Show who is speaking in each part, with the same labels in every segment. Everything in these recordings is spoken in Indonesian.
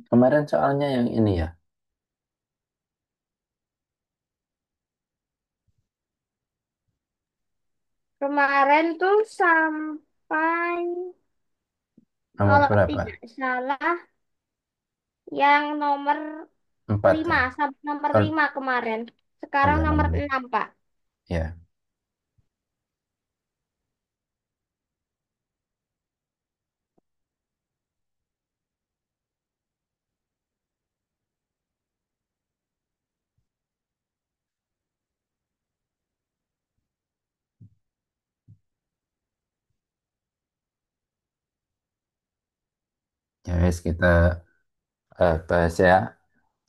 Speaker 1: Kemarin soalnya yang ini ya,
Speaker 2: Kemarin tuh sampai
Speaker 1: nomor
Speaker 2: kalau
Speaker 1: berapa?
Speaker 2: tidak salah yang nomor
Speaker 1: Empat
Speaker 2: lima
Speaker 1: ya?
Speaker 2: sampai nomor
Speaker 1: Oh,
Speaker 2: 5 kemarin.
Speaker 1: oh
Speaker 2: Sekarang
Speaker 1: ya
Speaker 2: nomor
Speaker 1: nomor lima.
Speaker 2: 6 Pak.
Speaker 1: Ya, ya wes kita bahas ya.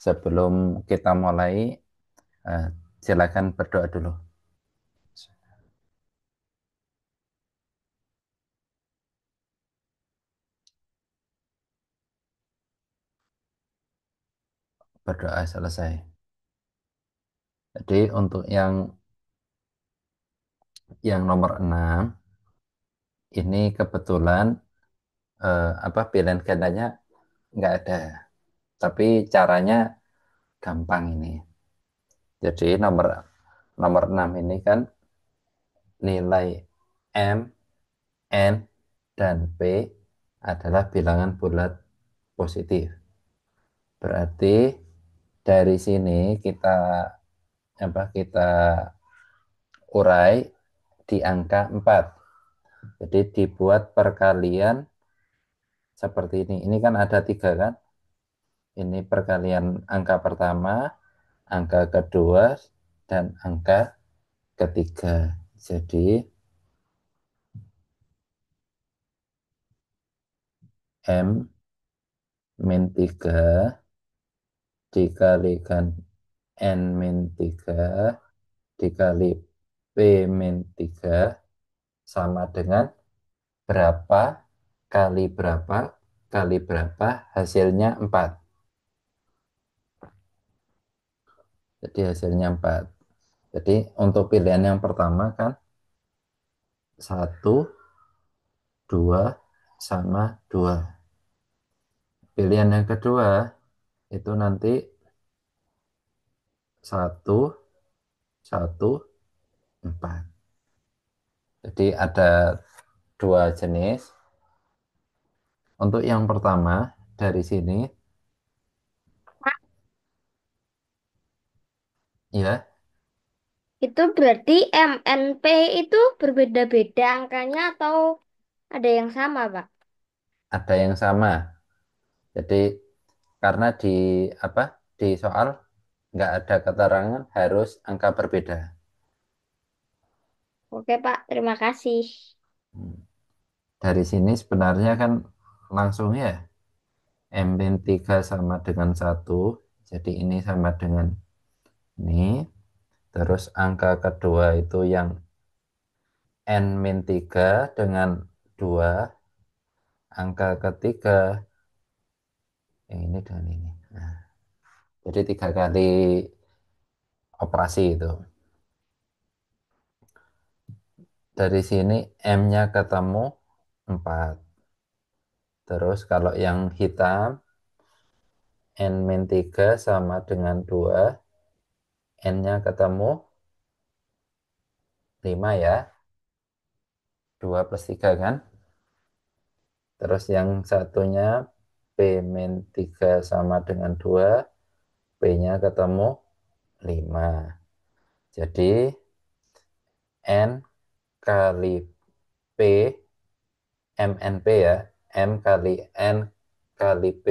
Speaker 1: Sebelum kita mulai, eh, silakan berdoa dulu. Berdoa selesai. Jadi untuk yang nomor 6 ini kebetulan apa pilihan gandanya nggak ada, tapi caranya gampang ini. Jadi nomor nomor 6 ini kan nilai M, N, dan P adalah bilangan bulat positif. Berarti dari sini kita urai di angka 4. Jadi dibuat perkalian seperti ini. Ini kan ada 3 kan? Ini perkalian angka pertama, angka kedua, dan angka ketiga. Jadi M min 3 dikalikan N min 3 dikali P min 3 sama dengan berapa kali berapa kali berapa hasilnya 4. Jadi hasilnya 4. Jadi untuk pilihan yang pertama kan 1, 2 sama 2. Pilihan yang kedua itu nanti 1, 1, 4. Jadi ada 2 jenis. Untuk yang pertama dari sini
Speaker 2: Pak,
Speaker 1: ya
Speaker 2: itu berarti MNP itu berbeda-beda angkanya atau ada yang sama, Pak?
Speaker 1: ada yang sama. Jadi karena di soal nggak ada keterangan harus angka berbeda.
Speaker 2: Oke, Pak. Terima kasih.
Speaker 1: Hmm. Dari sini sebenarnya kan langsung ya M min 3 sama dengan 1. Jadi ini sama dengan ini. Terus angka kedua itu yang N min 3 dengan 2. Angka ketiga yang ini dengan ini. Nah, jadi 3 kali operasi itu. Dari sini M-nya ketemu 4. Terus kalau yang hitam N min 3 sama dengan 2. N-nya ketemu 5 ya. 2 plus 3 kan. Terus yang satunya P min 3 sama dengan 2. P-nya ketemu 5. Jadi N kali P, MNP ya. M kali N kali P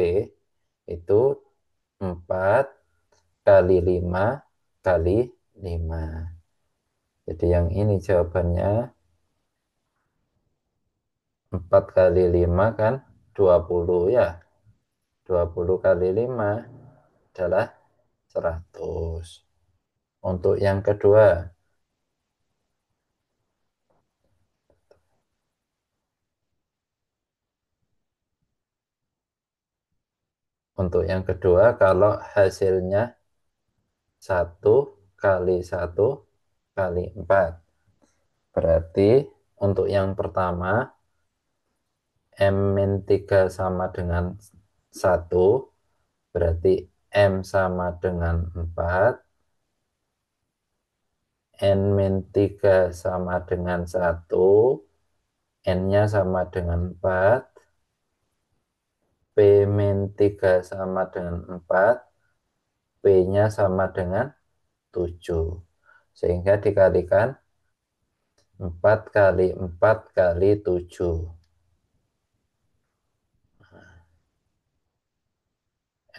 Speaker 1: itu 4 kali 5 kali 5. Jadi yang ini jawabannya 4 kali 5 kan 20 ya. 20 kali 5 adalah 100. Untuk yang kedua, Untuk yang kedua, kalau hasilnya satu kali satu kali 4. Berarti untuk yang pertama, M-3 sama dengan satu, berarti M sama dengan 4, N-3 sama dengan satu, N-nya sama dengan 4, P-3 sama dengan 4, P-nya sama dengan 7. Sehingga dikalikan 4 kali 4 kali 7.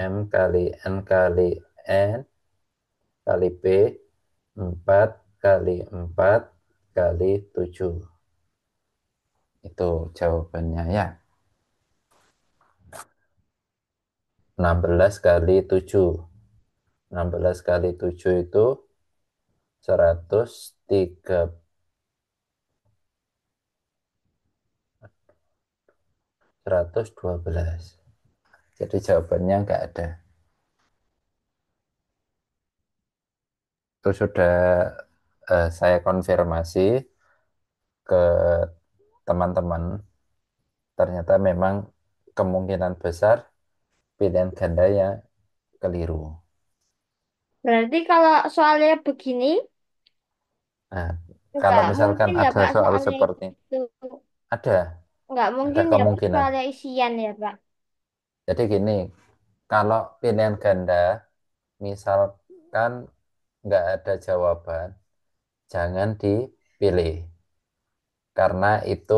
Speaker 1: M kali N kali N kali P, 4 kali 4 kali 7. Itu jawabannya ya. 16 kali 7. 16 kali 7 itu 103, 112. Jadi jawabannya nggak ada. Itu sudah saya konfirmasi ke teman-teman. Ternyata memang kemungkinan besar pilihan ganda yang keliru.
Speaker 2: Berarti kalau soalnya begini,
Speaker 1: Nah, kalau
Speaker 2: nggak
Speaker 1: misalkan
Speaker 2: mungkin ya
Speaker 1: ada
Speaker 2: Pak
Speaker 1: soal
Speaker 2: soalnya
Speaker 1: seperti
Speaker 2: itu.
Speaker 1: ada
Speaker 2: Nggak
Speaker 1: ada
Speaker 2: mungkin ya Pak
Speaker 1: kemungkinan.
Speaker 2: soalnya isian ya Pak.
Speaker 1: Jadi gini, kalau pilihan ganda misalkan nggak ada jawaban, jangan dipilih. Karena itu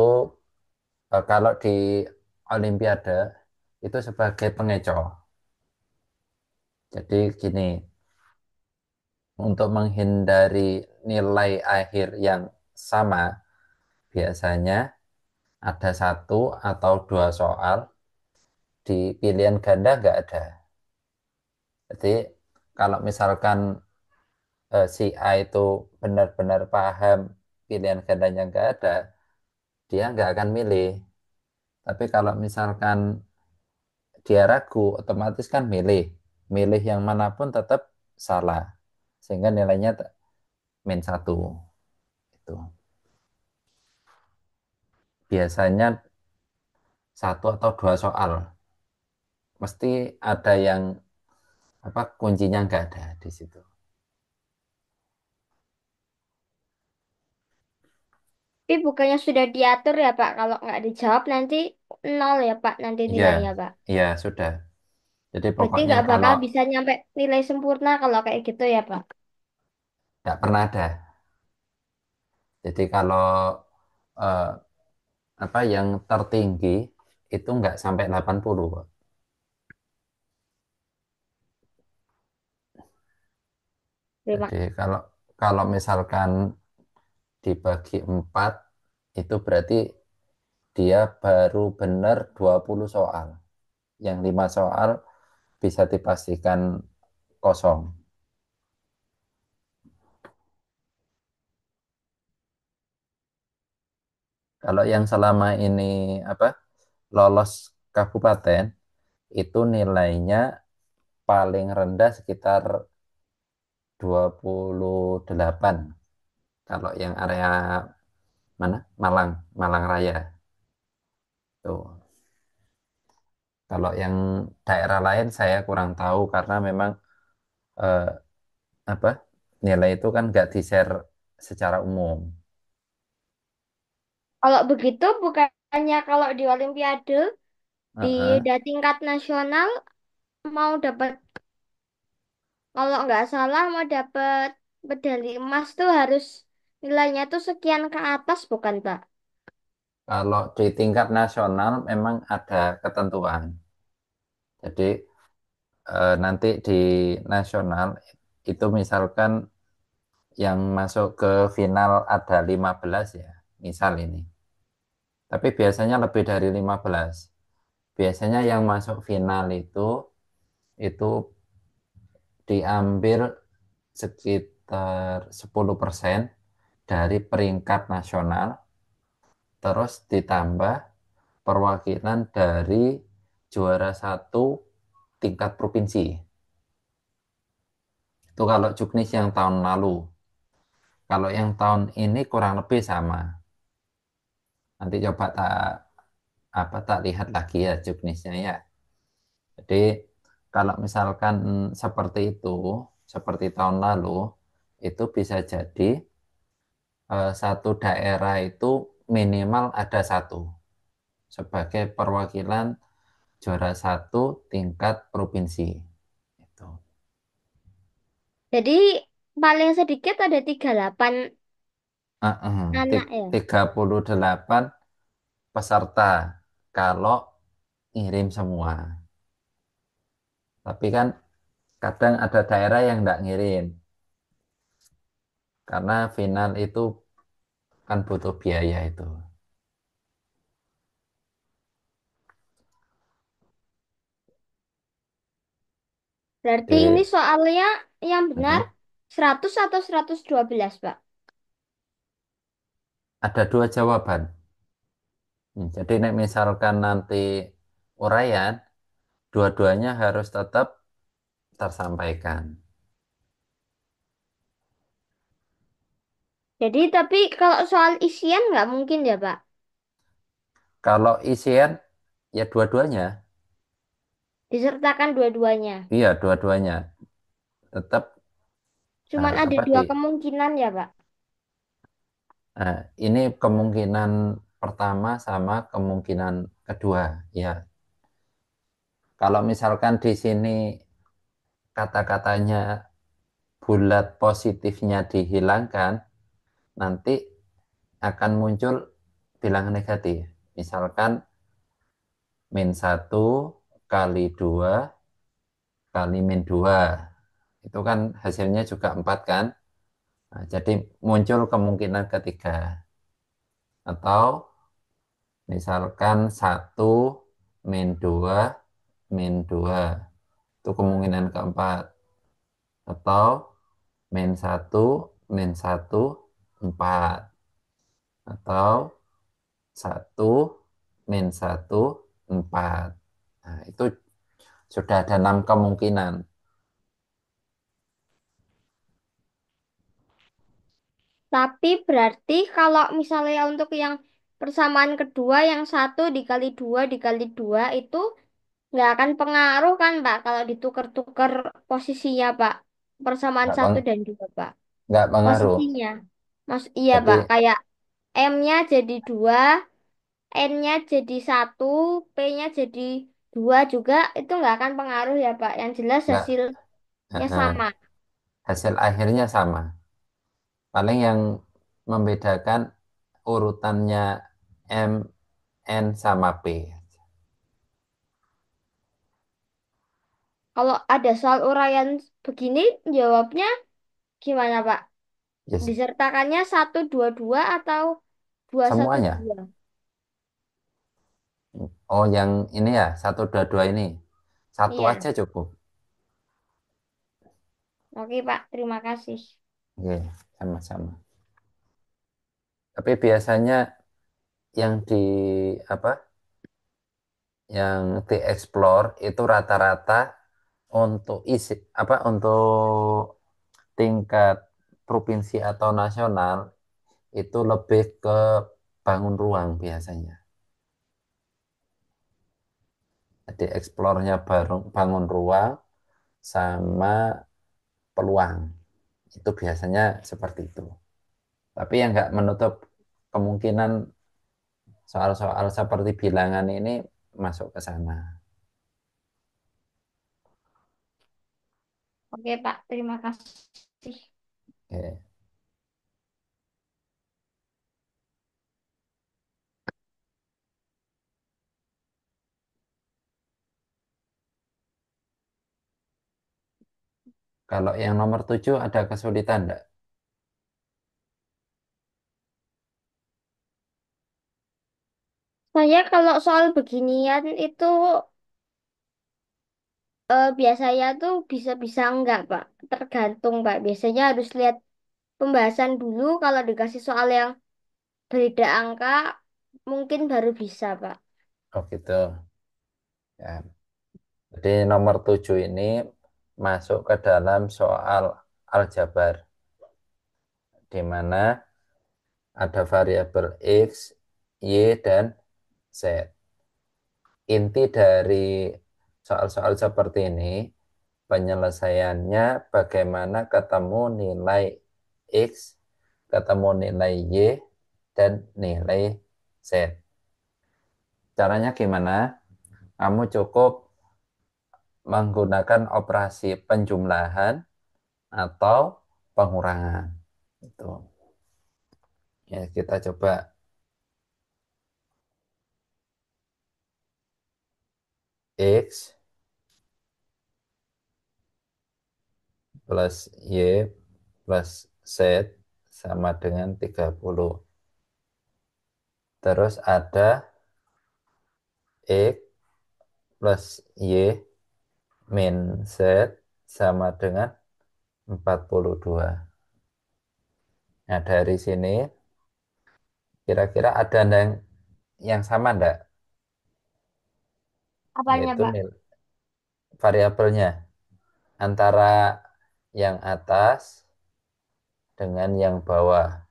Speaker 1: kalau di Olimpiade itu sebagai pengecoh. Jadi gini, untuk menghindari nilai akhir yang sama, biasanya ada satu atau dua soal di pilihan ganda nggak ada. Jadi kalau misalkan si A itu benar-benar paham pilihan gandanya nggak ada, dia nggak akan milih. Tapi kalau misalkan dia ragu, otomatis kan milih. Milih yang manapun tetap salah. Sehingga nilainya min satu. Itu. Biasanya satu atau dua soal. Mesti ada yang apa kuncinya nggak ada di situ.
Speaker 2: Tapi bukannya sudah diatur ya Pak, kalau nggak dijawab nanti nol ya Pak, nanti
Speaker 1: Iya,
Speaker 2: nilainya Pak.
Speaker 1: iya sudah. Jadi
Speaker 2: Berarti
Speaker 1: pokoknya
Speaker 2: nggak
Speaker 1: kalau
Speaker 2: bakal bisa nyampe nilai sempurna kalau kayak gitu ya Pak.
Speaker 1: nggak pernah ada. Jadi kalau eh, apa yang tertinggi itu nggak sampai 80 Pak.
Speaker 2: Terima.
Speaker 1: Jadi kalau kalau misalkan dibagi 4 itu berarti dia baru benar 20 soal. Yang 5 soal bisa dipastikan kosong. Kalau yang selama ini apa lolos kabupaten itu nilainya paling rendah sekitar 28. Kalau yang area mana? Malang, Malang Raya. Tuh. Kalau yang daerah lain saya kurang tahu karena memang eh, apa nilai itu kan nggak di-share secara umum.
Speaker 2: Kalau begitu bukannya kalau di Olimpiade di
Speaker 1: Heeh.
Speaker 2: tingkat nasional mau dapat, kalau nggak salah mau dapat medali emas tuh harus nilainya tuh sekian ke atas bukan Pak?
Speaker 1: Kalau di tingkat nasional memang ada ketentuan. Jadi nanti di nasional itu misalkan yang masuk ke final ada 15 ya, misal ini. Tapi biasanya lebih dari 15. Biasanya yang masuk final itu diambil sekitar 10% dari peringkat nasional, terus ditambah perwakilan dari juara satu tingkat provinsi. Itu kalau juknis yang tahun lalu. Kalau yang tahun ini kurang lebih sama. Nanti coba tak lihat lagi ya juknisnya ya. Jadi kalau misalkan seperti itu, seperti tahun lalu, itu bisa jadi satu daerah itu minimal ada satu sebagai perwakilan juara satu tingkat provinsi. Itu.
Speaker 2: Jadi paling sedikit ada 38 anak ya.
Speaker 1: 38 peserta kalau ngirim semua. Tapi kan kadang ada daerah yang nggak ngirim karena final itu kan butuh biaya itu.
Speaker 2: Berarti ini
Speaker 1: Jadi
Speaker 2: soalnya yang benar
Speaker 1: mm,
Speaker 2: 100 atau 112, Pak.
Speaker 1: ada dua jawaban. Jadi misalkan nanti uraian, dua-duanya harus tetap tersampaikan.
Speaker 2: Jadi tapi kalau soal isian nggak mungkin ya, Pak.
Speaker 1: Kalau isian, ya dua-duanya.
Speaker 2: Disertakan dua-duanya.
Speaker 1: Iya, dua-duanya. Tetap
Speaker 2: Cuman ada
Speaker 1: apa
Speaker 2: dua kemungkinan ya, Pak.
Speaker 1: ini kemungkinan pertama sama kemungkinan kedua. Ya, kalau misalkan di sini kata-katanya bulat positifnya dihilangkan, nanti akan muncul bilangan negatif. Misalkan min satu kali 2 kali min 2. Itu kan hasilnya juga 4 kan? Nah, jadi muncul kemungkinan ketiga. Atau misalkan satu min 2 min 2. Itu kemungkinan keempat. Atau min satu min satu 4. Atau satu min satu 4. Nah, itu sudah ada 6 kemungkinan.
Speaker 2: Tapi berarti kalau misalnya untuk yang persamaan kedua, yang satu dikali dua dikali dua itu nggak akan pengaruh kan, Pak, kalau ditukar-tukar posisinya, Pak. Persamaan
Speaker 1: Nggak,
Speaker 2: satu dan dua, Pak.
Speaker 1: nggak pengaruh.
Speaker 2: Posisinya. Iya, Pak.
Speaker 1: Jadi
Speaker 2: Kayak M-nya jadi dua, N-nya jadi satu, P-nya jadi dua juga, itu nggak akan pengaruh ya, Pak. Yang jelas
Speaker 1: nggak,
Speaker 2: hasilnya sama.
Speaker 1: hasil akhirnya sama. Paling yang membedakan urutannya M, N sama P.
Speaker 2: Kalau ada soal uraian begini, jawabnya gimana, Pak?
Speaker 1: Yes,
Speaker 2: Disertakannya 122 atau 212?
Speaker 1: semuanya. Oh, yang ini ya, satu dua dua ini. Satu
Speaker 2: Iya.
Speaker 1: aja cukup.
Speaker 2: Oke, Pak. Terima kasih.
Speaker 1: Oke, sama-sama. Tapi biasanya yang di apa? Yang dieksplor itu rata-rata untuk isi apa untuk tingkat provinsi atau nasional itu lebih ke bangun ruang biasanya. Jadi eksplornya bangun ruang sama peluang. Itu biasanya seperti itu. Tapi yang nggak menutup kemungkinan soal-soal seperti bilangan ini masuk ke sana.
Speaker 2: Oke, Pak. Terima kasih.
Speaker 1: Oke. Kalau yang nomor 7 ada kesulitan enggak?
Speaker 2: Saya kalau soal beginian itu biasanya tuh bisa-bisa enggak, Pak. Tergantung, Pak. Biasanya harus lihat pembahasan dulu. Kalau dikasih soal yang beda angka, mungkin baru bisa, Pak.
Speaker 1: Oh gitu. Ya. Jadi nomor 7 ini masuk ke dalam soal aljabar, di mana ada variabel X, Y, dan Z. Inti dari soal-soal seperti ini, penyelesaiannya bagaimana ketemu nilai X, ketemu nilai Y, dan nilai Z. Caranya gimana? Kamu cukup menggunakan operasi penjumlahan atau pengurangan. Itu. Ya, kita coba X plus Y plus Z sama dengan 30. Terus ada X plus Y min Z sama dengan 42. Nah, dari sini kira-kira ada yang sama enggak?
Speaker 2: Apanya,
Speaker 1: Yaitu
Speaker 2: Pak?
Speaker 1: nilai variabelnya antara yang atas dengan yang bawah.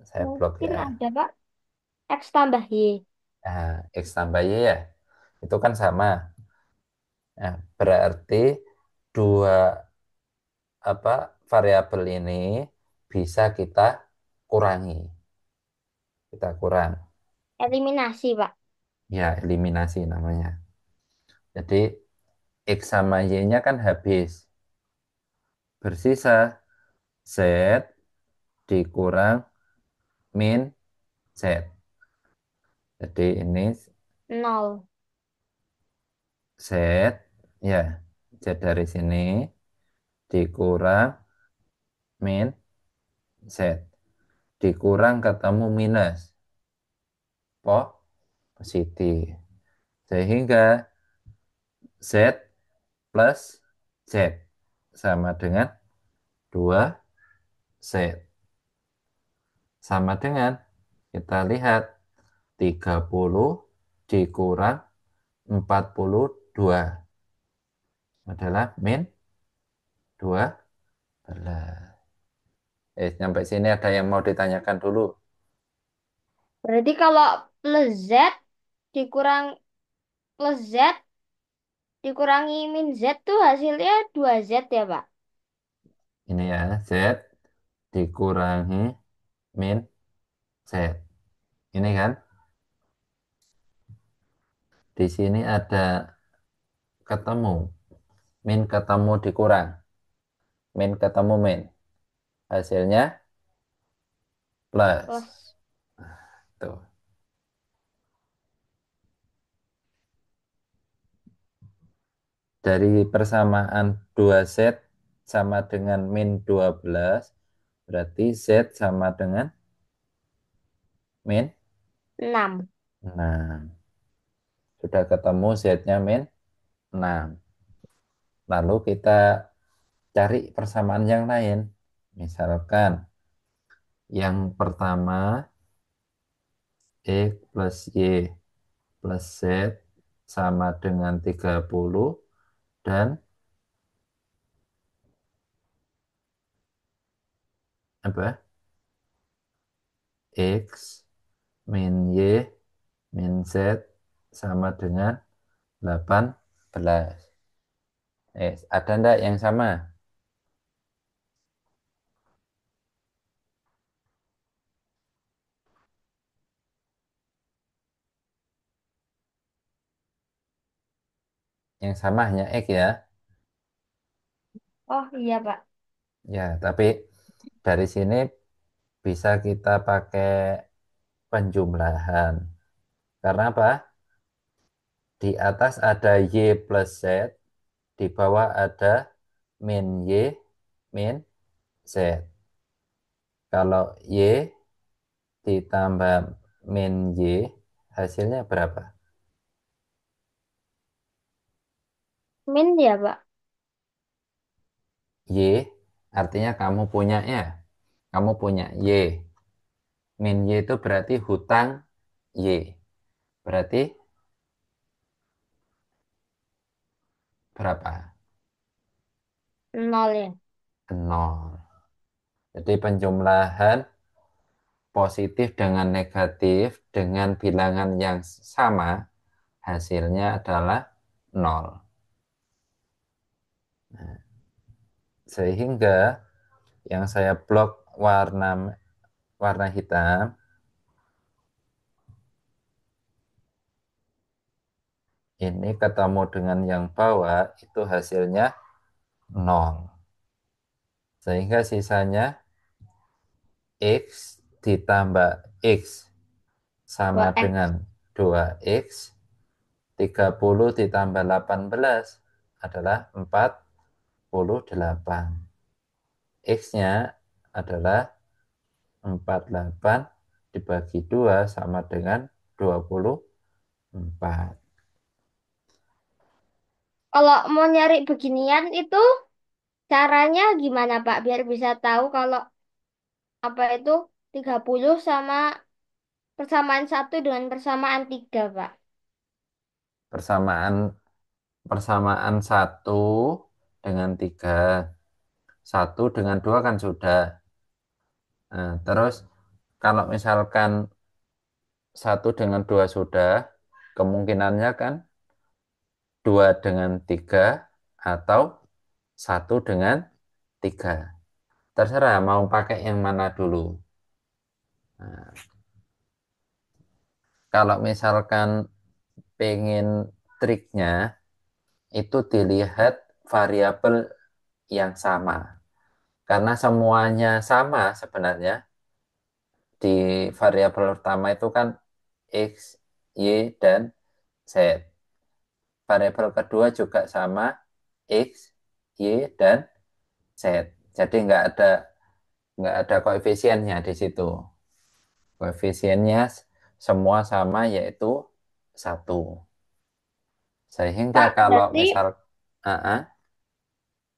Speaker 1: Saya blok
Speaker 2: Mungkin
Speaker 1: ya.
Speaker 2: ada, Pak. X tambah Y.
Speaker 1: Nah, X tambah Y ya. Itu kan sama. Nah, berarti dua apa variabel ini bisa kita kurangi. Kita kurang.
Speaker 2: Eliminasi, Pak.
Speaker 1: Ya, eliminasi namanya. Jadi X sama Y-nya kan habis. Bersisa Z dikurang min Z. Jadi ini
Speaker 2: Nol.
Speaker 1: Z, ya, Z dari sini dikurang min Z. Dikurang ketemu minus. Positif. Sehingga Z plus Z sama dengan 2Z. Sama dengan, kita lihat, 30 dikurang 42 adalah min 12. Sampai sini ada yang mau ditanyakan dulu?
Speaker 2: Berarti kalau plus Z dikurang plus Z dikurangi min Z tuh hasilnya 2Z ya, Pak?
Speaker 1: Ini ya, Z dikurangi min Z. Ini kan, di sini ada ketemu. Min ketemu dikurang. Min ketemu min. Hasilnya plus.
Speaker 2: Plus.
Speaker 1: Tuh. Dari persamaan 2Z sama dengan min 12, berarti Z sama dengan min
Speaker 2: 6.
Speaker 1: 6. Sudah ketemu Z-nya min 6. Lalu kita cari persamaan yang lain. Misalkan yang pertama X plus Y plus Z sama dengan 30 dan apa? X min Y min Z sama dengan 18. Ada enggak yang sama? Yang sama hanya X ya.
Speaker 2: Oh iya, Pak.
Speaker 1: Ya, tapi dari sini bisa kita pakai penjumlahan. Karena apa? Di atas ada Y plus Z, di bawah ada min Y min Z. Kalau Y ditambah min Y, hasilnya berapa?
Speaker 2: Min ya, Pak.
Speaker 1: Y artinya kamu punyanya. Kamu punya Y. Min Y itu berarti hutang Y. Berarti berapa?
Speaker 2: Nol ya.
Speaker 1: Nol. Jadi penjumlahan positif dengan negatif dengan bilangan yang sama hasilnya adalah nol. Sehingga yang saya blok warna warna hitam ini ketemu dengan yang bawah itu hasilnya nol. Sehingga sisanya X ditambah X sama
Speaker 2: Dua
Speaker 1: dengan
Speaker 2: X.
Speaker 1: 2X. 30 ditambah 18 adalah 48. X-nya adalah 48 dibagi 2 sama dengan 24.
Speaker 2: Kalau mau nyari beginian itu caranya gimana Pak? Biar bisa tahu kalau apa itu 30 sama persamaan satu dengan persamaan tiga, Pak.
Speaker 1: Persamaan persamaan 1 dengan 3. 1 dengan 2 kan sudah. Nah, terus kalau misalkan 1 dengan 2 sudah, kemungkinannya kan 2 dengan 3 atau 1 dengan 3. Terserah mau pakai yang mana dulu. Nah, kalau misalkan pengen triknya itu dilihat variabel yang sama. Karena semuanya sama sebenarnya. Di variabel pertama itu kan X, Y, dan Z. Variabel kedua juga sama X, Y, dan Z. Jadi nggak ada koefisiennya di situ. Koefisiennya semua sama yaitu 1. Sehingga
Speaker 2: Pak,
Speaker 1: kalau
Speaker 2: berarti
Speaker 1: misal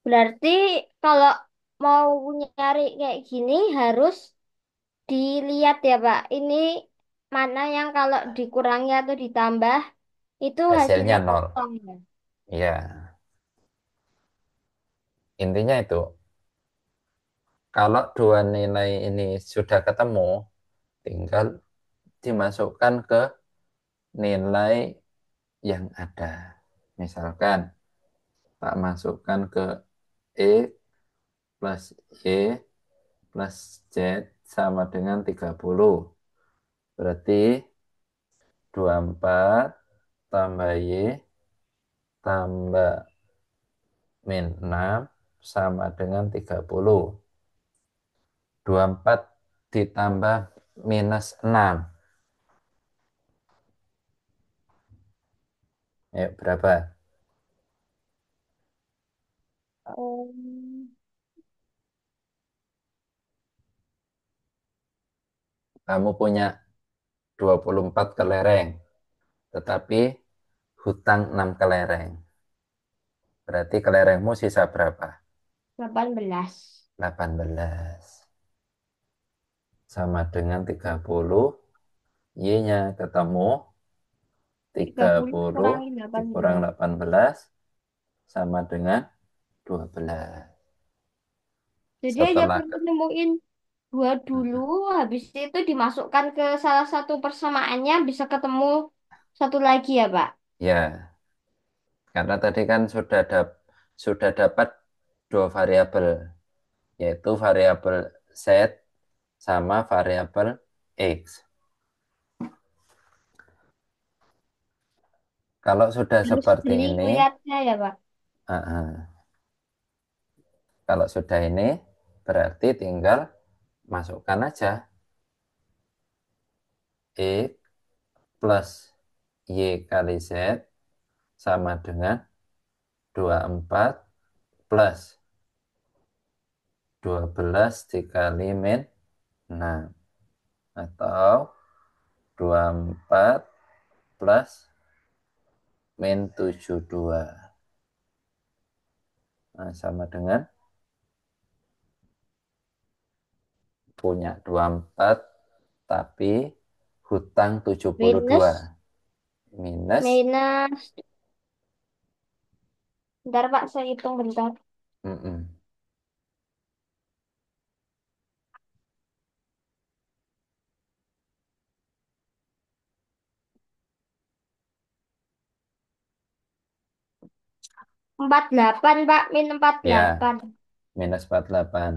Speaker 2: berarti kalau mau nyari kayak gini harus dilihat ya, Pak. Ini mana yang kalau dikurangi atau ditambah itu
Speaker 1: hasilnya
Speaker 2: hasilnya
Speaker 1: nol.
Speaker 2: kosong ya.
Speaker 1: Ya, intinya itu. Kalau dua nilai ini sudah ketemu, tinggal dimasukkan ke nilai yang ada. Misalkan, tak masukkan ke X plus Y plus Z sama dengan 30. Berarti 24 tambah Y tambah min 6 sama dengan 30. 24 ditambah minus 6. Ayo berapa?
Speaker 2: Um,
Speaker 1: Kamu punya 24 kelereng, tetapi hutang 6 kelereng. Berarti kelerengmu sisa berapa?
Speaker 2: 18.
Speaker 1: 18. Sama dengan 30. Y-nya ketemu.
Speaker 2: Tiga
Speaker 1: tiga
Speaker 2: puluh
Speaker 1: puluh
Speaker 2: kurangi delapan
Speaker 1: dikurang
Speaker 2: belas.
Speaker 1: 18 sama dengan 12.
Speaker 2: Jadi aja
Speaker 1: Setelah
Speaker 2: perlu nemuin dua dulu, habis itu dimasukkan ke salah satu persamaannya bisa ketemu satu lagi ya, Pak.
Speaker 1: ya, karena tadi kan sudah dapat dua variabel, yaitu variabel Z sama variabel X. Kalau sudah
Speaker 2: Harus
Speaker 1: seperti
Speaker 2: jeli
Speaker 1: ini,
Speaker 2: ngeliatnya ya, Pak.
Speaker 1: kalau sudah ini berarti tinggal masukkan aja X plus Y kali Z sama dengan 24 plus 12 dikali min 6 atau 24 plus min 72. Nah, sama dengan punya 24 tapi hutang
Speaker 2: Minus
Speaker 1: 72. minus.
Speaker 2: minus, bentar Pak, saya hitung bentar.
Speaker 1: Mm-mm.
Speaker 2: 48 Pak, min
Speaker 1: Ya,
Speaker 2: 48.
Speaker 1: minus 48.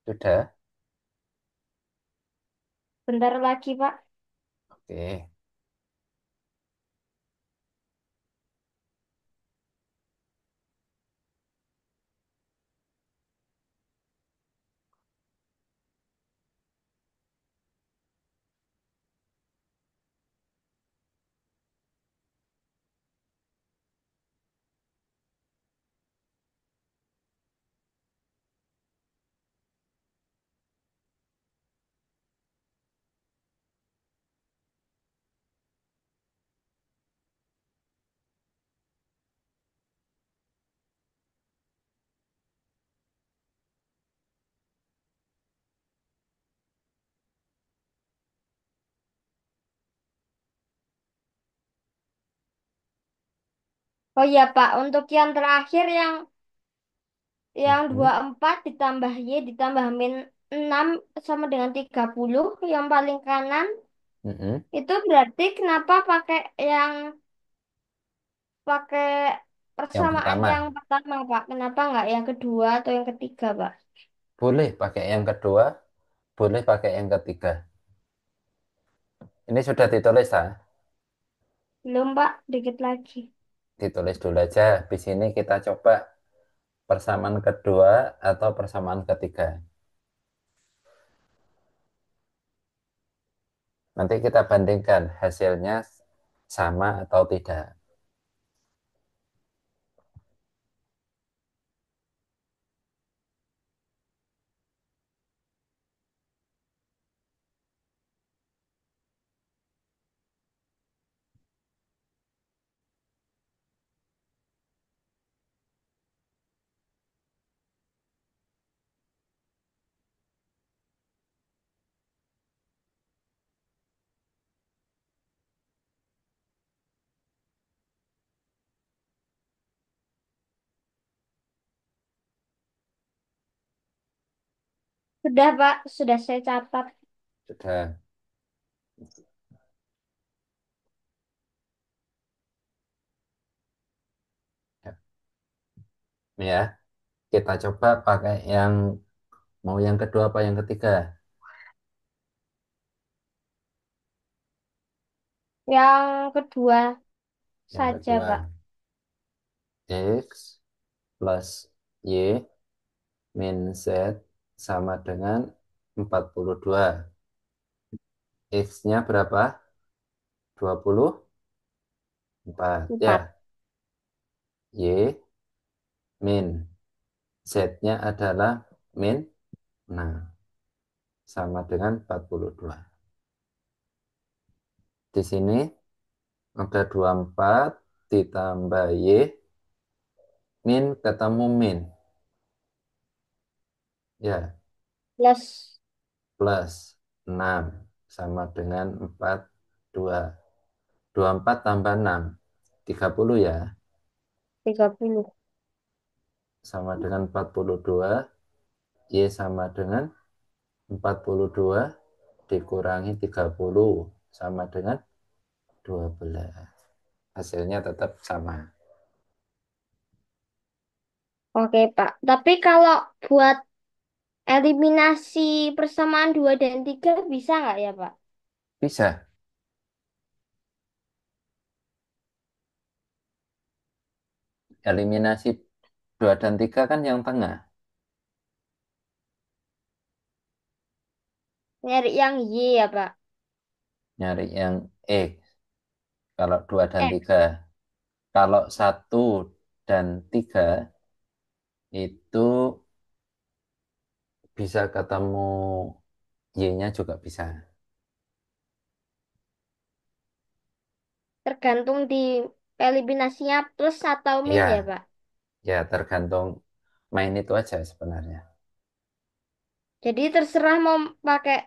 Speaker 1: Sudah?
Speaker 2: Bentar lagi Pak.
Speaker 1: Oke.
Speaker 2: Oh iya Pak, untuk yang terakhir yang
Speaker 1: Mm-mm.
Speaker 2: 24 ditambah Y ditambah min 6 sama dengan 30 yang paling kanan
Speaker 1: Mm-mm.
Speaker 2: itu berarti kenapa yang pakai
Speaker 1: Yang
Speaker 2: persamaan
Speaker 1: pertama,
Speaker 2: yang pertama Pak? Kenapa nggak yang kedua atau yang ketiga Pak?
Speaker 1: boleh pakai yang kedua, boleh pakai yang ketiga. Ini sudah ditulis, ah?
Speaker 2: Belum Pak, dikit lagi.
Speaker 1: Ditulis dulu aja. Habis ini kita coba persamaan kedua atau persamaan ketiga. Nanti kita bandingkan hasilnya sama atau tidak.
Speaker 2: Sudah Pak, sudah saya catat.
Speaker 1: Sudah. Ya, kita coba pakai yang mau yang kedua apa yang ketiga?
Speaker 2: Yang kedua
Speaker 1: Yang
Speaker 2: saja,
Speaker 1: kedua,
Speaker 2: Pak.
Speaker 1: X plus Y min Z sama dengan 42. X-nya berapa? 24
Speaker 2: Empat.
Speaker 1: ya. Y min Z-nya adalah min 6 sama dengan 42. Di sini ada 24 ditambah Y min ketemu min. Ya,
Speaker 2: Plus
Speaker 1: plus 6 sama dengan 42. 24 tambah 6, 30 ya,
Speaker 2: 30.
Speaker 1: sama dengan 42. Y sama dengan 42 dikurangi 30 sama dengan 12. Hasilnya tetap sama.
Speaker 2: Oke, Pak. Tapi kalau buat eliminasi persamaan 2 dan 3 bisa nggak ya, Pak?
Speaker 1: Bisa. Eliminasi 2 dan 3 kan yang tengah.
Speaker 2: Nyari yang Y ya, Pak.
Speaker 1: Nyari yang X. Kalau 2 dan
Speaker 2: X.
Speaker 1: 3. Kalau 1 dan 3 itu bisa ketemu Y-nya juga bisa.
Speaker 2: Tergantung di eliminasinya plus atau min ya,
Speaker 1: Iya,
Speaker 2: Pak.
Speaker 1: ya tergantung main itu aja sebenarnya.
Speaker 2: Jadi terserah mau pakai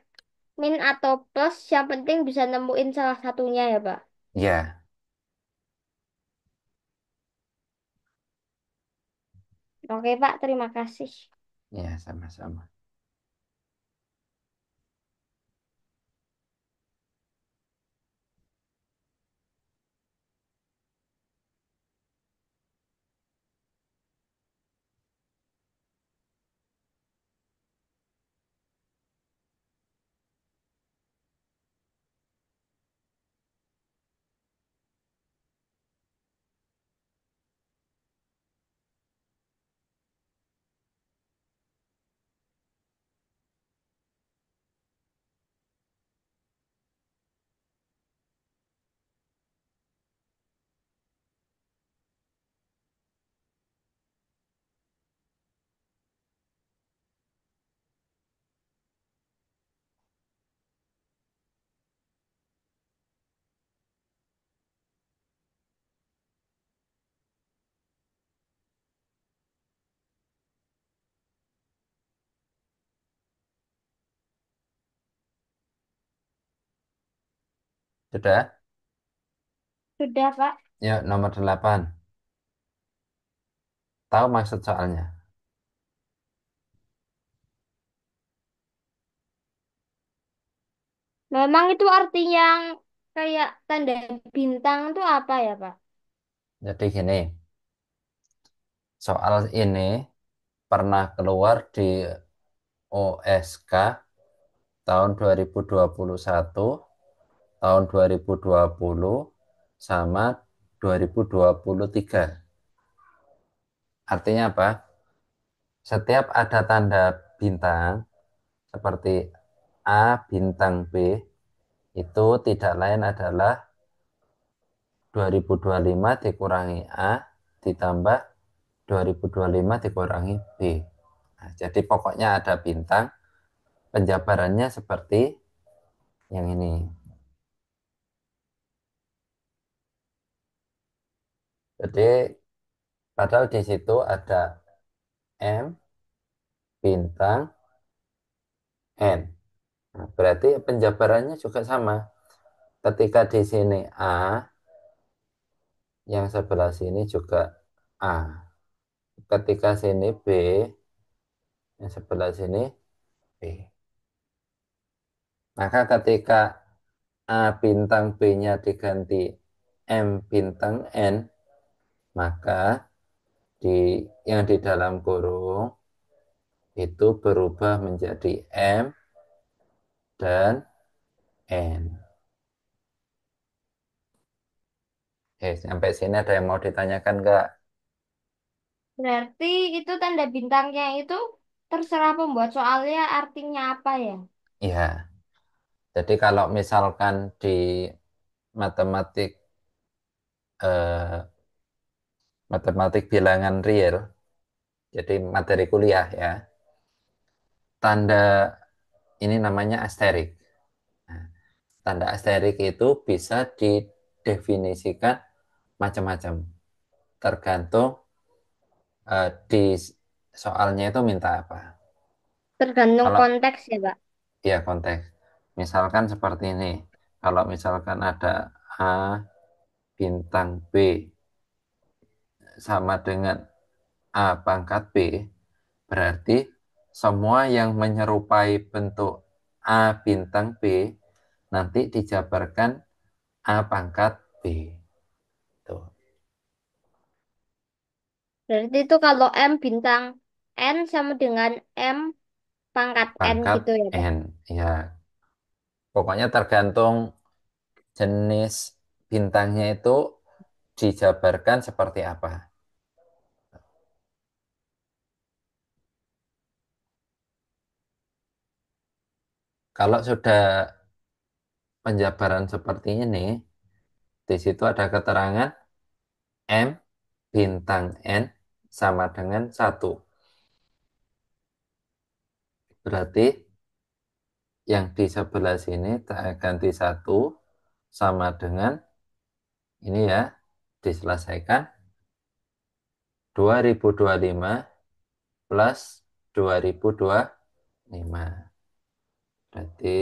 Speaker 2: min atau plus, yang penting bisa nemuin salah satunya ya, Pak.
Speaker 1: Ya,
Speaker 2: Oke, Pak. Terima kasih.
Speaker 1: ya sama-sama. Sudah?
Speaker 2: Sudah, Pak.
Speaker 1: Yuk, nomor 8. Tahu maksud soalnya?
Speaker 2: Memang itu artinya yang kayak tanda bintang itu apa ya, Pak?
Speaker 1: Jadi gini, soal ini pernah keluar di OSK tahun 2021, tahun 2020, sama 2023. Artinya apa? Setiap ada tanda bintang seperti A bintang B itu tidak lain adalah 2025 dikurangi A ditambah 2025 dikurangi B. Nah, jadi pokoknya ada bintang, penjabarannya seperti yang ini. Jadi padahal di situ ada M bintang N. Nah, berarti penjabarannya juga sama. Ketika di sini A, yang sebelah sini juga A. Ketika sini B, yang sebelah sini B. Maka ketika A bintang B-nya diganti M bintang N, maka di yang di dalam kurung itu berubah menjadi M dan N. Sampai sini ada yang mau ditanyakan nggak?
Speaker 2: Berarti itu tanda bintangnya itu terserah pembuat soalnya artinya apa ya?
Speaker 1: Ya, jadi kalau misalkan di matematik eh, matematik bilangan real, jadi materi kuliah ya, tanda ini namanya asterik. Nah, tanda asterik itu bisa didefinisikan macam-macam, tergantung di soalnya itu minta apa.
Speaker 2: Tergantung
Speaker 1: Kalau
Speaker 2: konteks ya, Pak.
Speaker 1: ya konteks, misalkan seperti ini, kalau misalkan ada A bintang B sama dengan A pangkat B, berarti semua yang menyerupai bentuk A bintang B nanti dijabarkan A pangkat B. Tuh,
Speaker 2: Berarti itu kalau M bintang N sama dengan M pangkat N
Speaker 1: pangkat
Speaker 2: gitu ya, Pak.
Speaker 1: N. Ya, pokoknya tergantung jenis bintangnya itu dijabarkan seperti apa. Kalau sudah penjabaran seperti ini, di situ ada keterangan M bintang N sama dengan satu. Berarti yang di sebelah sini saya ganti satu sama dengan ini ya, diselesaikan 2025 plus 2025. Berarti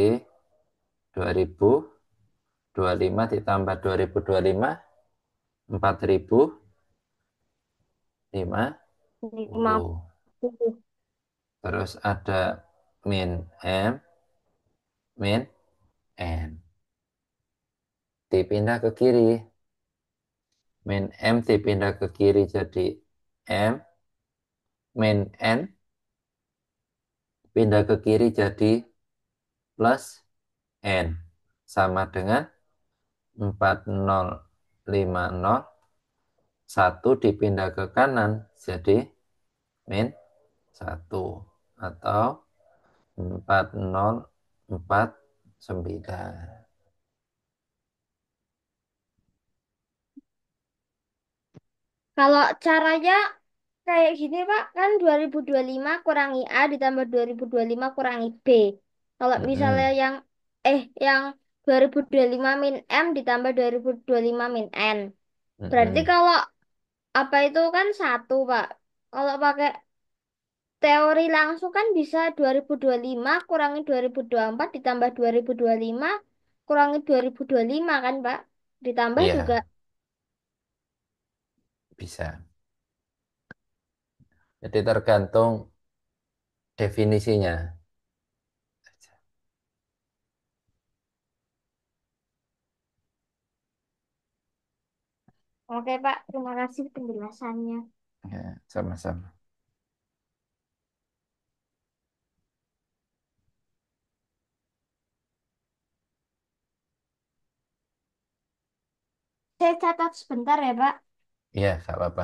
Speaker 1: 2025 ditambah 2025
Speaker 2: Lima
Speaker 1: 4050.
Speaker 2: puluh.
Speaker 1: Terus ada min M min N, dipindah ke kiri. Min M dipindah ke kiri jadi M, min N pindah ke kiri jadi plus N sama dengan 4050. Satu dipindah ke kanan jadi min satu atau 4049.
Speaker 2: Kalau caranya kayak gini, Pak, kan 2025 kurangi A ditambah 2025 kurangi B. Kalau misalnya
Speaker 1: Mm-mm,
Speaker 2: yang 2025 min M ditambah 2025 min N. Berarti
Speaker 1: mm-mm.
Speaker 2: kalau apa itu kan satu, Pak. Kalau pakai teori langsung kan bisa 2025 kurangi 2024 ditambah 2025 kurangi 2025 kan, Pak. Ditambah juga
Speaker 1: Iya, bisa. Jadi tergantung definisinya.
Speaker 2: Oke, Pak. Terima kasih penjelasannya.
Speaker 1: Ya, sama-sama.
Speaker 2: Saya catat sebentar ya, Pak.
Speaker 1: Iya, nggak apa-apa.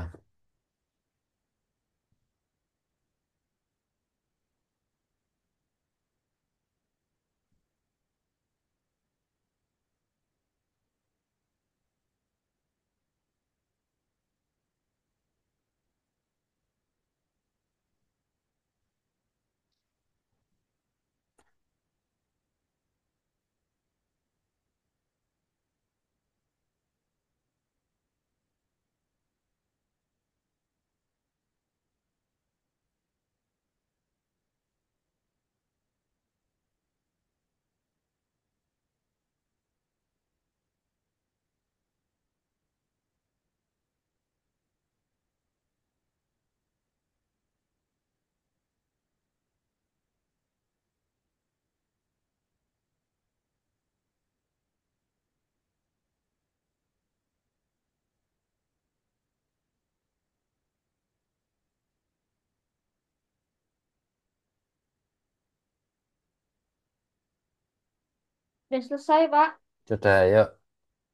Speaker 2: Udah selesai, Pak.
Speaker 1: Sudah, yuk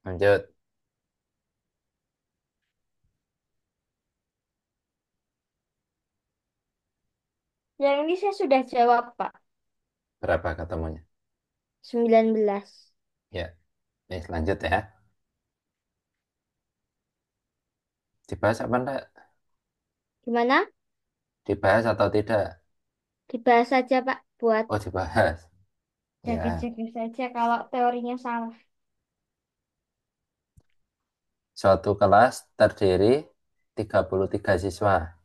Speaker 1: lanjut.
Speaker 2: Yang ini saya sudah jawab, Pak.
Speaker 1: Berapa ketemunya?
Speaker 2: 19.
Speaker 1: Ya, nih lanjut ya. Dibahas apa enggak?
Speaker 2: Gimana?
Speaker 1: Dibahas atau tidak?
Speaker 2: Dibahas saja, Pak. Buat
Speaker 1: Oh, dibahas. Ya,
Speaker 2: jaga-jaga saja kalau teorinya salah.
Speaker 1: suatu kelas terdiri 33 siswa.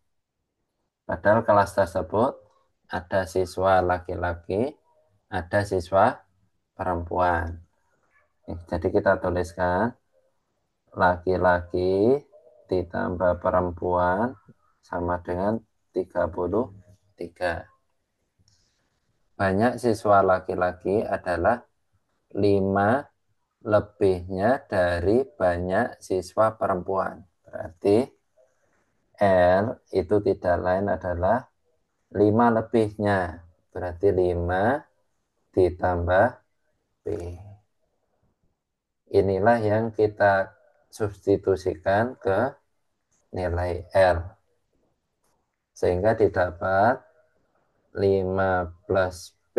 Speaker 1: Padahal kelas tersebut ada siswa laki-laki, ada siswa perempuan. Jadi kita tuliskan laki-laki ditambah perempuan sama dengan 33. Banyak siswa laki-laki adalah 5 lebihnya dari banyak siswa perempuan. Berarti L itu tidak lain adalah 5 lebihnya. Berarti 5 ditambah B. Inilah yang kita substitusikan ke nilai R. Sehingga didapat 5 plus B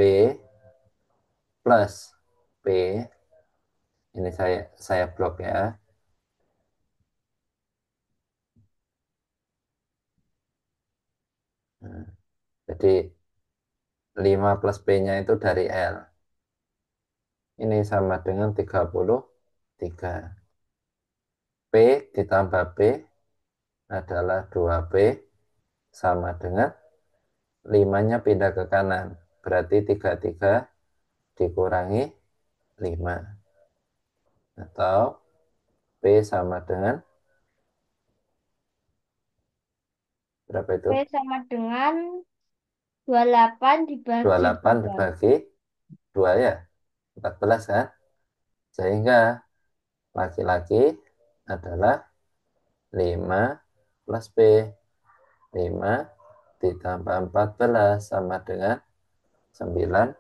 Speaker 1: plus B. Ini saya blok ya. Nah, jadi 5 plus B-nya itu dari L. Ini sama dengan 33. P ditambah B adalah 2B sama dengan 5-nya pindah ke kanan. Berarti 33 dikurangi 5. Atau P sama dengan berapa itu?
Speaker 2: P sama dengan 28 dibagi
Speaker 1: 28
Speaker 2: 2.
Speaker 1: dibagi 2 ya. 14 kan? Sehingga laki-laki adalah 5 plus B. 5 ditambah 14 sama dengan 19.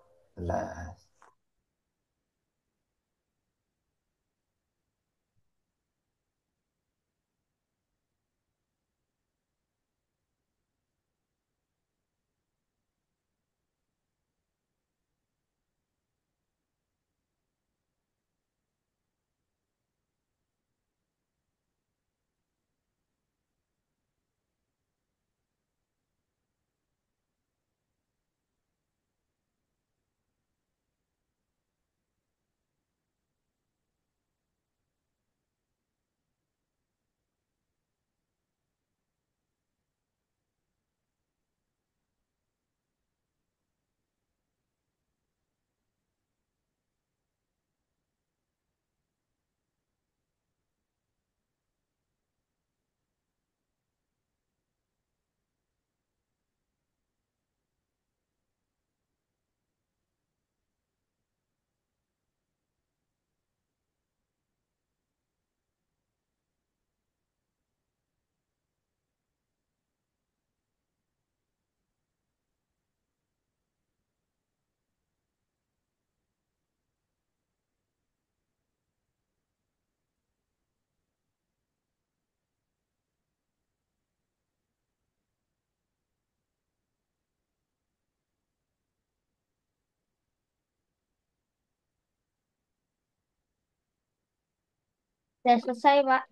Speaker 2: Sudah selesai, Pak.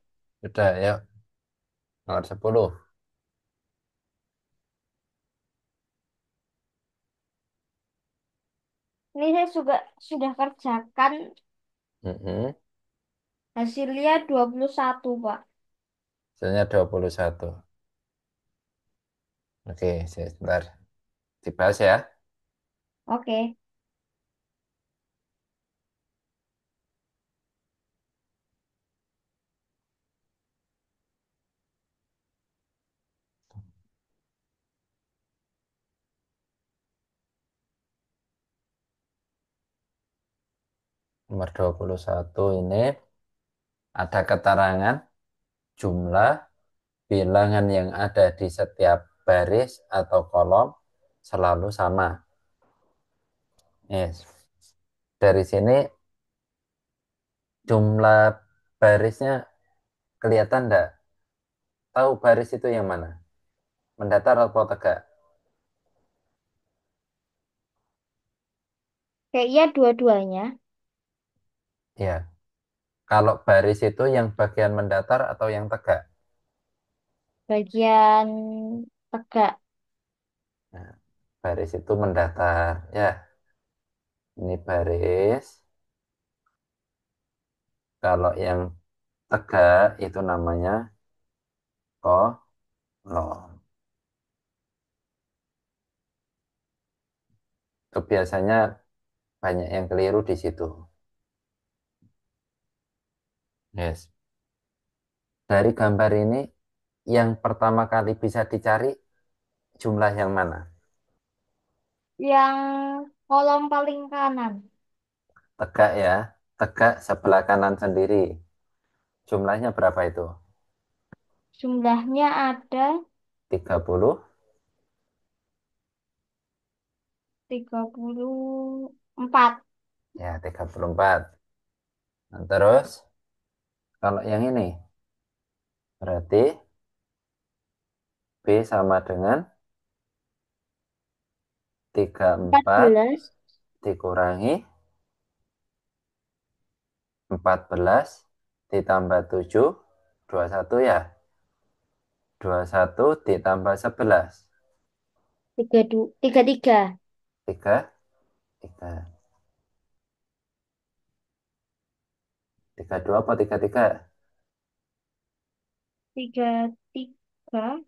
Speaker 1: Sudah ya, nomor 10.
Speaker 2: Ini saya juga sudah kerjakan.
Speaker 1: Mm-mm.
Speaker 2: Hasilnya 21, Pak.
Speaker 1: Hasilnya 21. Oke, sebentar. Dibahas ya.
Speaker 2: Oke.
Speaker 1: Nomor 21 ini ada keterangan jumlah bilangan yang ada di setiap baris atau kolom selalu sama. Yes. Dari sini Jumlah barisnya kelihatan enggak? Tahu baris itu yang mana? Mendatar atau tegak?
Speaker 2: Kayaknya dua-duanya.
Speaker 1: Ya. Kalau baris itu yang bagian mendatar atau yang tegak?
Speaker 2: Bagian tegak.
Speaker 1: Nah, baris itu mendatar. Ya, ini baris. Kalau yang tegak itu namanya kolom. Itu biasanya banyak yang keliru di situ. Yes. Dari gambar ini, yang pertama kali bisa dicari jumlah yang mana?
Speaker 2: Yang kolom paling kanan.
Speaker 1: Tegak ya. Tegak sebelah kanan sendiri. Jumlahnya berapa itu?
Speaker 2: Jumlahnya ada
Speaker 1: 30.
Speaker 2: 34.
Speaker 1: Ya, 34. Nah, terus, kalau yang ini, berarti B sama dengan 34
Speaker 2: 14.
Speaker 1: dikurangi 14 ditambah 7, 21 ya. 21 ditambah 11,
Speaker 2: 33.
Speaker 1: 3, 3. 32 apa 33?
Speaker 2: 33.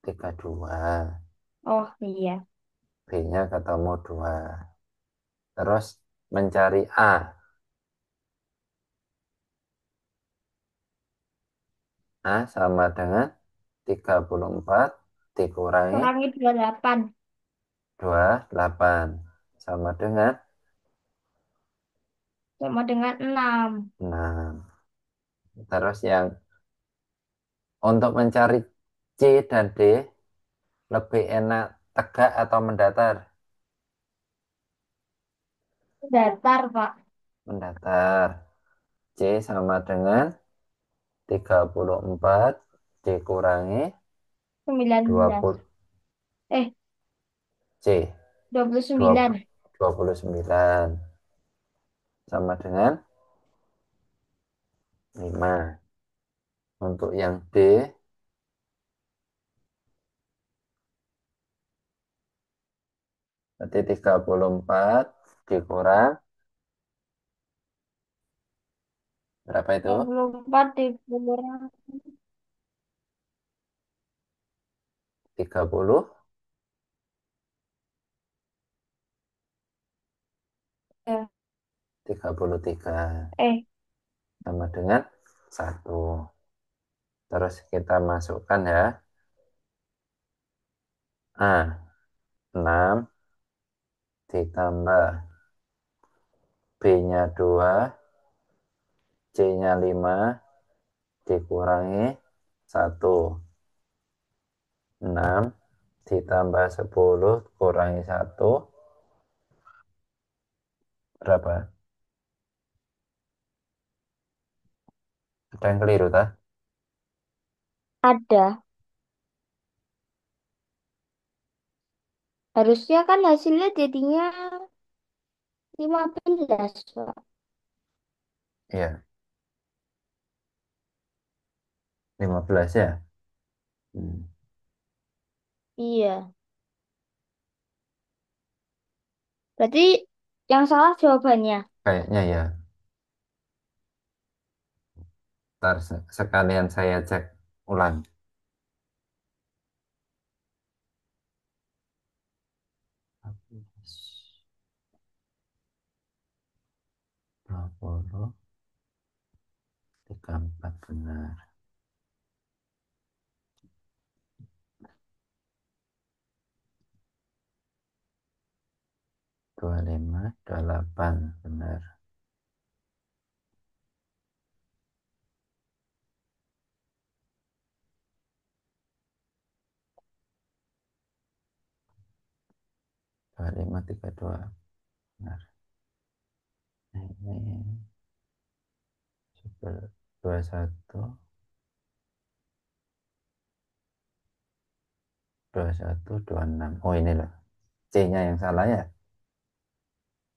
Speaker 1: 32.
Speaker 2: Oh iya.
Speaker 1: B-nya ketemu 2. Terus mencari A. A sama dengan 34 dikurangi
Speaker 2: Kurangi 28.
Speaker 1: 28 sama dengan
Speaker 2: Sama dengan 6.
Speaker 1: 6. Terus yang untuk mencari C dan D lebih enak tegak atau mendatar?
Speaker 2: Datar, Pak.
Speaker 1: Mendatar. C sama dengan 34 dikurangi
Speaker 2: 19.
Speaker 1: 20
Speaker 2: Eh,
Speaker 1: C
Speaker 2: 29.
Speaker 1: 20 29 sama dengan 5. Untuk yang D berarti 34 dikurang berapa itu?
Speaker 2: 24 dikurang
Speaker 1: 30
Speaker 2: eh,
Speaker 1: 33
Speaker 2: eh
Speaker 1: sama dengan 1. Terus kita masukkan ya. A 6 ditambah B-nya 2, C-nya 5 dikurangi 1. 6 ditambah 10 kurangi 1 berapa? Ada yang keliru tak?
Speaker 2: ada. Harusnya kan hasilnya jadinya 15, Pak.
Speaker 1: Iya, 15 ya. Hmm,
Speaker 2: Iya. Berarti yang salah jawabannya.
Speaker 1: kayaknya ya. Ntar sekalian saya cek ulang. 20, 34 benar. 25, 28 benar. 25, 32 benar. Ini 21, 21, 26. Oh ini loh. C-nya yang salah ya.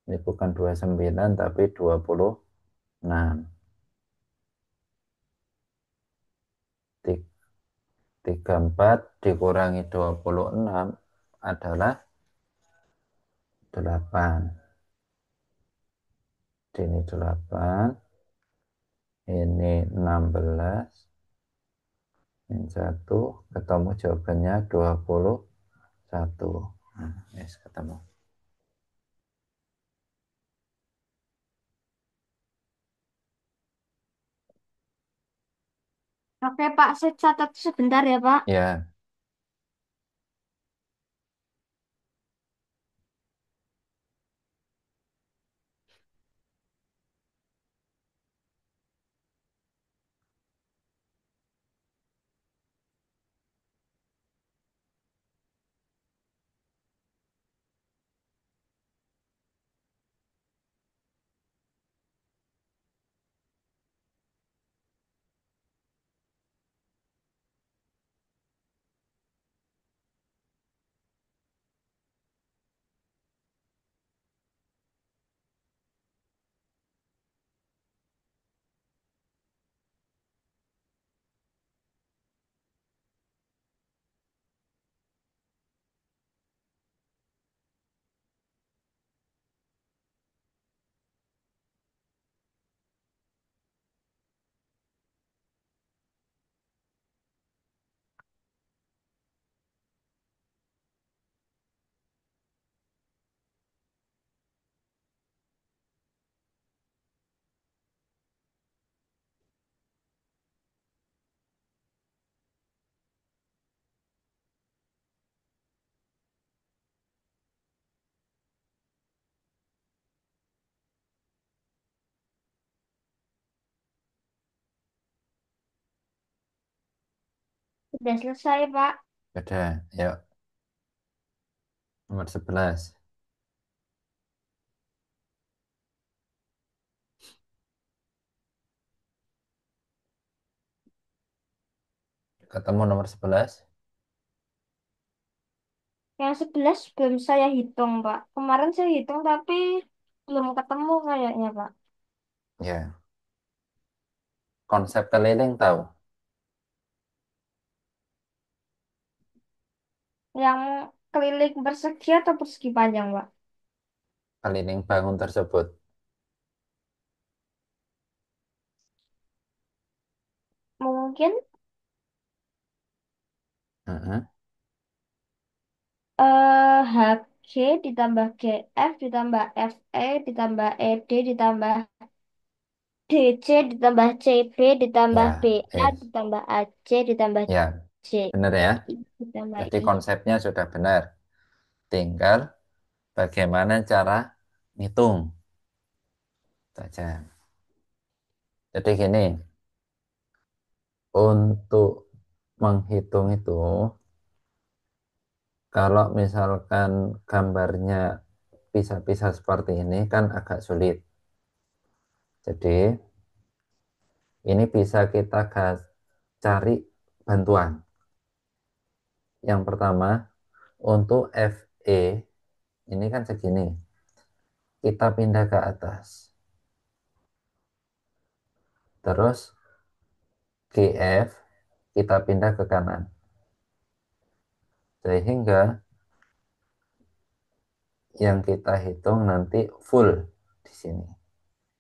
Speaker 1: Ini bukan 29 tapi 26. 34 dikurangi 26 adalah 8. Ini 8. Ini 16. Ini 1. Ketemu jawabannya 21. Nah, yes, ketemu.
Speaker 2: Oke Pak, saya catat sebentar ya Pak.
Speaker 1: Ya,
Speaker 2: Sudah selesai Pak.
Speaker 1: sudah. Yuk, nomor 11. Ketemu nomor 11.
Speaker 2: Yang 11 belum saya hitung Pak. Kemarin saya hitung tapi belum ketemu kayaknya Pak.
Speaker 1: Ya, konsep keliling tahu.
Speaker 2: Yang keliling persegi atau persegi panjang Pak?
Speaker 1: Keliling bangun tersebut.
Speaker 2: Mungkin
Speaker 1: Heeh.
Speaker 2: HG ditambah GF ditambah FE ditambah ED ditambah DC ditambah CB ditambah
Speaker 1: Ya,
Speaker 2: BA ditambah AC ditambah
Speaker 1: ya, benar ya.
Speaker 2: CI ditambah
Speaker 1: Jadi
Speaker 2: I.
Speaker 1: konsepnya sudah benar. Tinggal bagaimana cara ngitung saja. Jadi gini, untuk menghitung itu, kalau misalkan gambarnya pisah-pisah seperti ini kan agak sulit. Jadi ini bisa kita cari bantuan. Yang pertama, untuk FE ini kan segini. Kita pindah ke atas. Terus GF kita pindah ke kanan. Sehingga yang kita hitung nanti full di sini.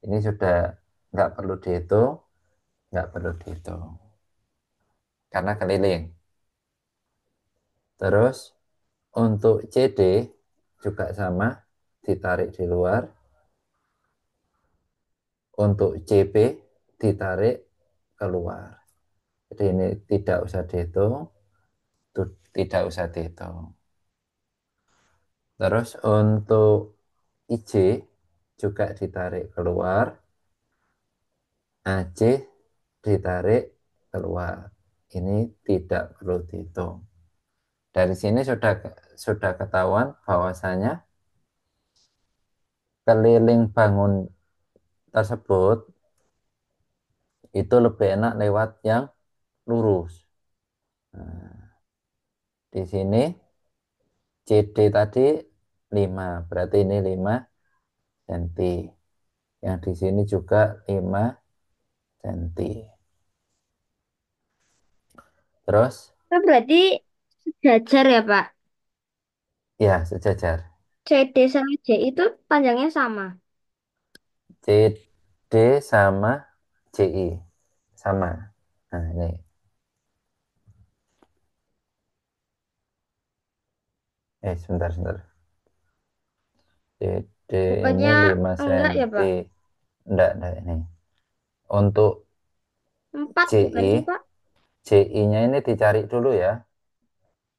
Speaker 1: Ini sudah nggak perlu dihitung, nggak perlu dihitung. Karena keliling. Terus untuk CD juga sama, ditarik di luar. Untuk CP ditarik keluar. Jadi ini tidak usah dihitung, tidak usah dihitung. Terus untuk IJ juga ditarik keluar, AC ditarik keluar. Ini tidak perlu dihitung. Dari sini sudah ketahuan bahwasanya keliling bangun tersebut itu lebih enak lewat yang lurus. Nah, di sini CD tadi 5, berarti ini 5 cm. Yang di sini juga 5 cm. Terus,
Speaker 2: Itu berarti sejajar ya, Pak?
Speaker 1: ya sejajar.
Speaker 2: CD sama J itu panjangnya sama.
Speaker 1: CD sama CI sama. Nah, ini sebentar sebentar. CD ini
Speaker 2: Bukannya
Speaker 1: 5
Speaker 2: enggak ya,
Speaker 1: cm.
Speaker 2: Pak?
Speaker 1: Enggak ini. Untuk
Speaker 2: 4 bukan
Speaker 1: CI,
Speaker 2: sih, Pak?
Speaker 1: CI-nya ini dicari dulu ya.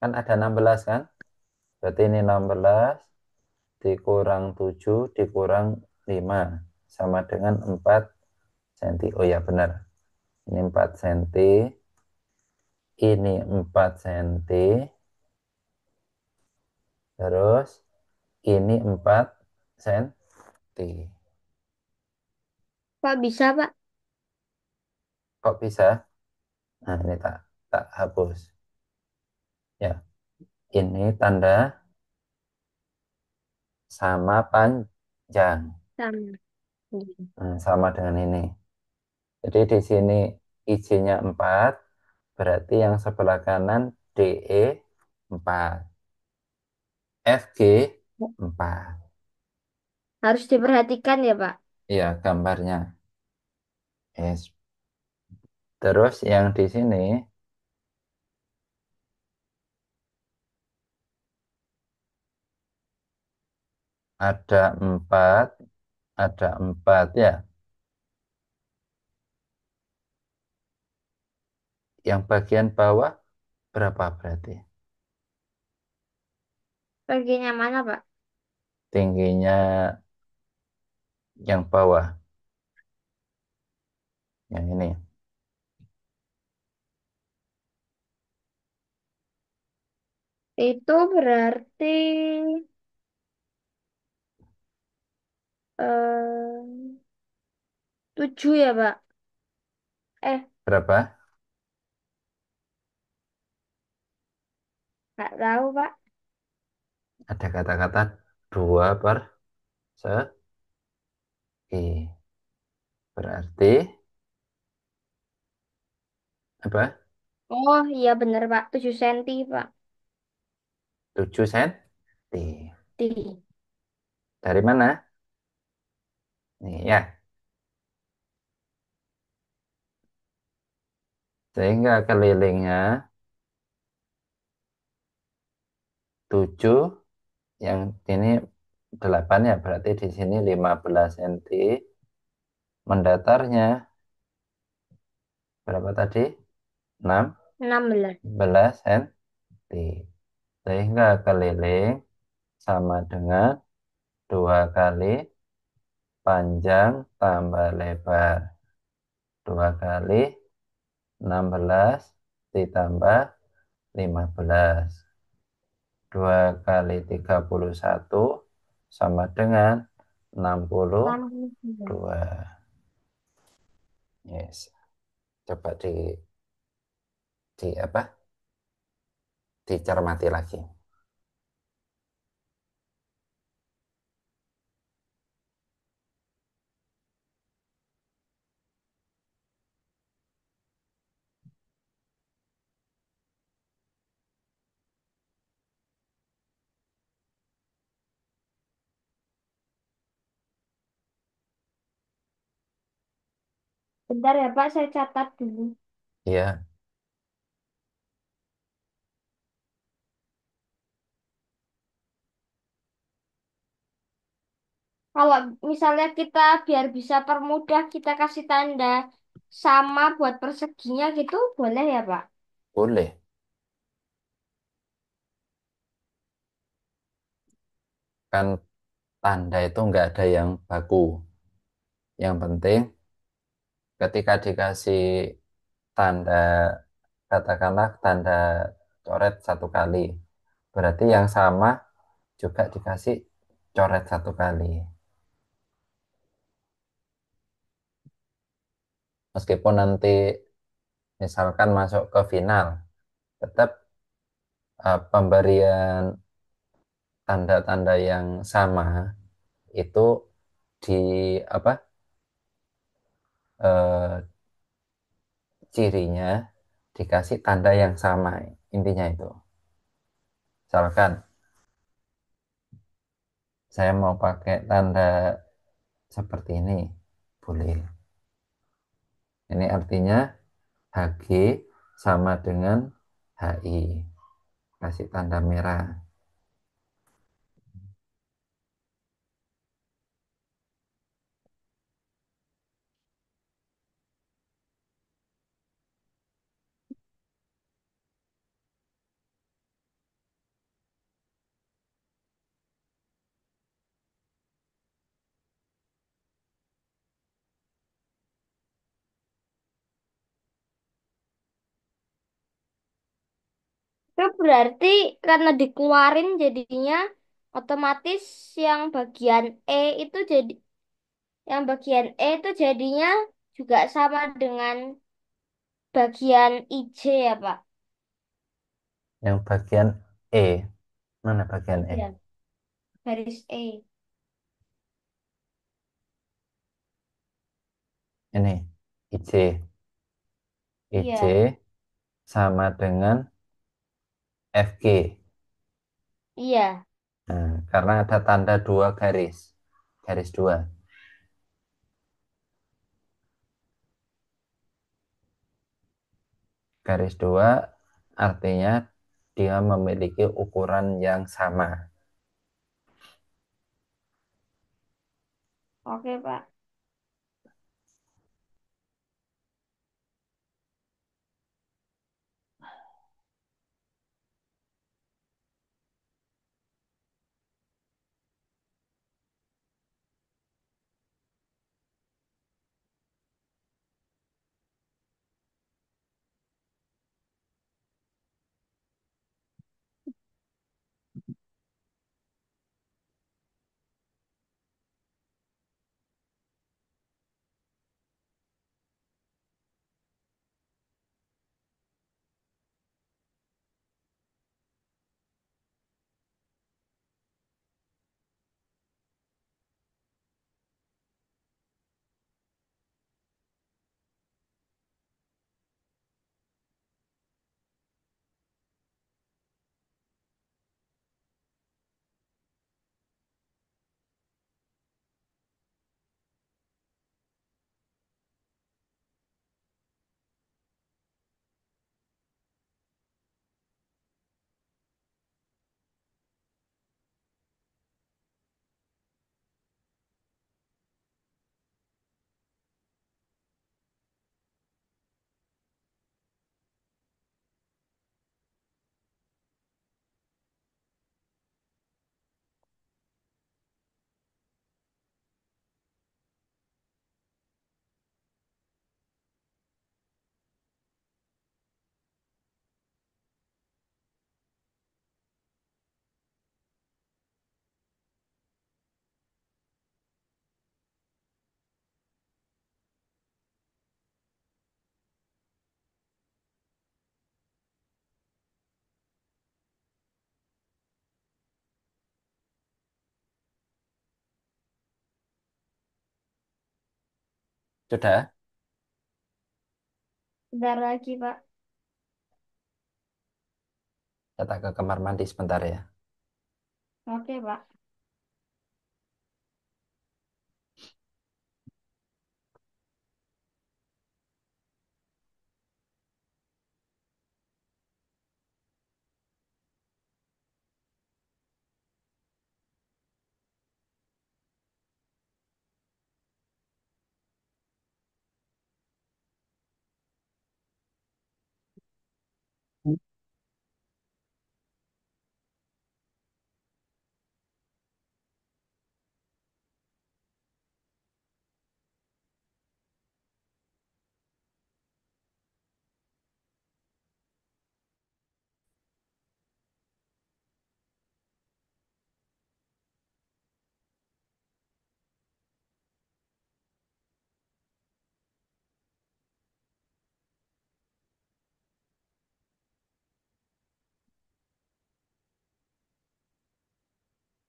Speaker 1: Kan ada 16 kan? Berarti ini 16 dikurang 7 dikurang 5 sama dengan 4 cm. Oh ya benar. Ini 4 cm, ini 4 cm, terus ini 4 cm.
Speaker 2: Pak bisa, Pak?
Speaker 1: Kok bisa? Nah, ini tak tak hapus. Ya, ini tanda sama panjang.
Speaker 2: Sama. Iya.
Speaker 1: Nah, sama dengan ini. Jadi di sini IJ-nya 4, berarti yang sebelah kanan DE 4, FG 4.
Speaker 2: Harus diperhatikan ya, Pak.
Speaker 1: Iya, gambarnya. Yes. Terus yang di sini ada 4, ada 4 ya. Yang bagian bawah berapa berarti?
Speaker 2: Bagiannya mana, Pak?
Speaker 1: Tingginya yang bawah, yang ini.
Speaker 2: Itu berarti 7 ya, Pak? Eh,
Speaker 1: Berapa?
Speaker 2: nggak tahu, Pak.
Speaker 1: Ada kata-kata 2 per segi. Berarti apa?
Speaker 2: Oh, iya bener, Pak. 7 cm, Pak.
Speaker 1: 7 cm.
Speaker 2: Di.
Speaker 1: Dari mana? Nih ya. Sehingga kelilingnya 7, yang ini 8 ya, berarti di sini 15 cm. Mendatarnya berapa tadi?
Speaker 2: 16.
Speaker 1: 16 cm. Sehingga keliling sama dengan 2 kali panjang tambah lebar. 2 kali 16 ditambah 15. 2 kali 31 sama dengan
Speaker 2: 62.
Speaker 1: 62. Yes. Coba di apa? Dicermati lagi.
Speaker 2: Bentar ya, Pak. Saya catat dulu.
Speaker 1: Ya,
Speaker 2: Kalau misalnya kita biar bisa permudah, kita kasih tanda sama buat perseginya gitu, boleh ya, Pak?
Speaker 1: boleh. Kan tanda itu nggak ada yang baku. Yang penting ketika dikasih tanda, katakanlah tanda coret 1 kali, berarti yang sama juga dikasih coret 1 kali. Meskipun nanti misalkan masuk ke final, tetap pemberian tanda-tanda yang sama itu di apa eh, cirinya dikasih tanda yang sama, intinya itu. Misalkan saya mau pakai tanda seperti ini, boleh. Ini artinya HG sama dengan HI, kasih tanda merah.
Speaker 2: Itu berarti karena dikeluarin jadinya otomatis yang bagian E itu jadi yang bagian E itu jadinya juga sama dengan bagian IJ ya, Pak?
Speaker 1: Yang bagian E, mana bagian E?
Speaker 2: Iya, garis E.
Speaker 1: Ini IC. IC
Speaker 2: Iya,
Speaker 1: sama dengan FG.
Speaker 2: iya.
Speaker 1: Nah, karena ada tanda dua garis, garis dua. Garis dua artinya dia memiliki ukuran yang sama.
Speaker 2: Oke, Pak.
Speaker 1: Sudah?
Speaker 2: Bentar lagi, Pak.
Speaker 1: Kita ke kamar mandi sebentar ya.
Speaker 2: Oke, Pak.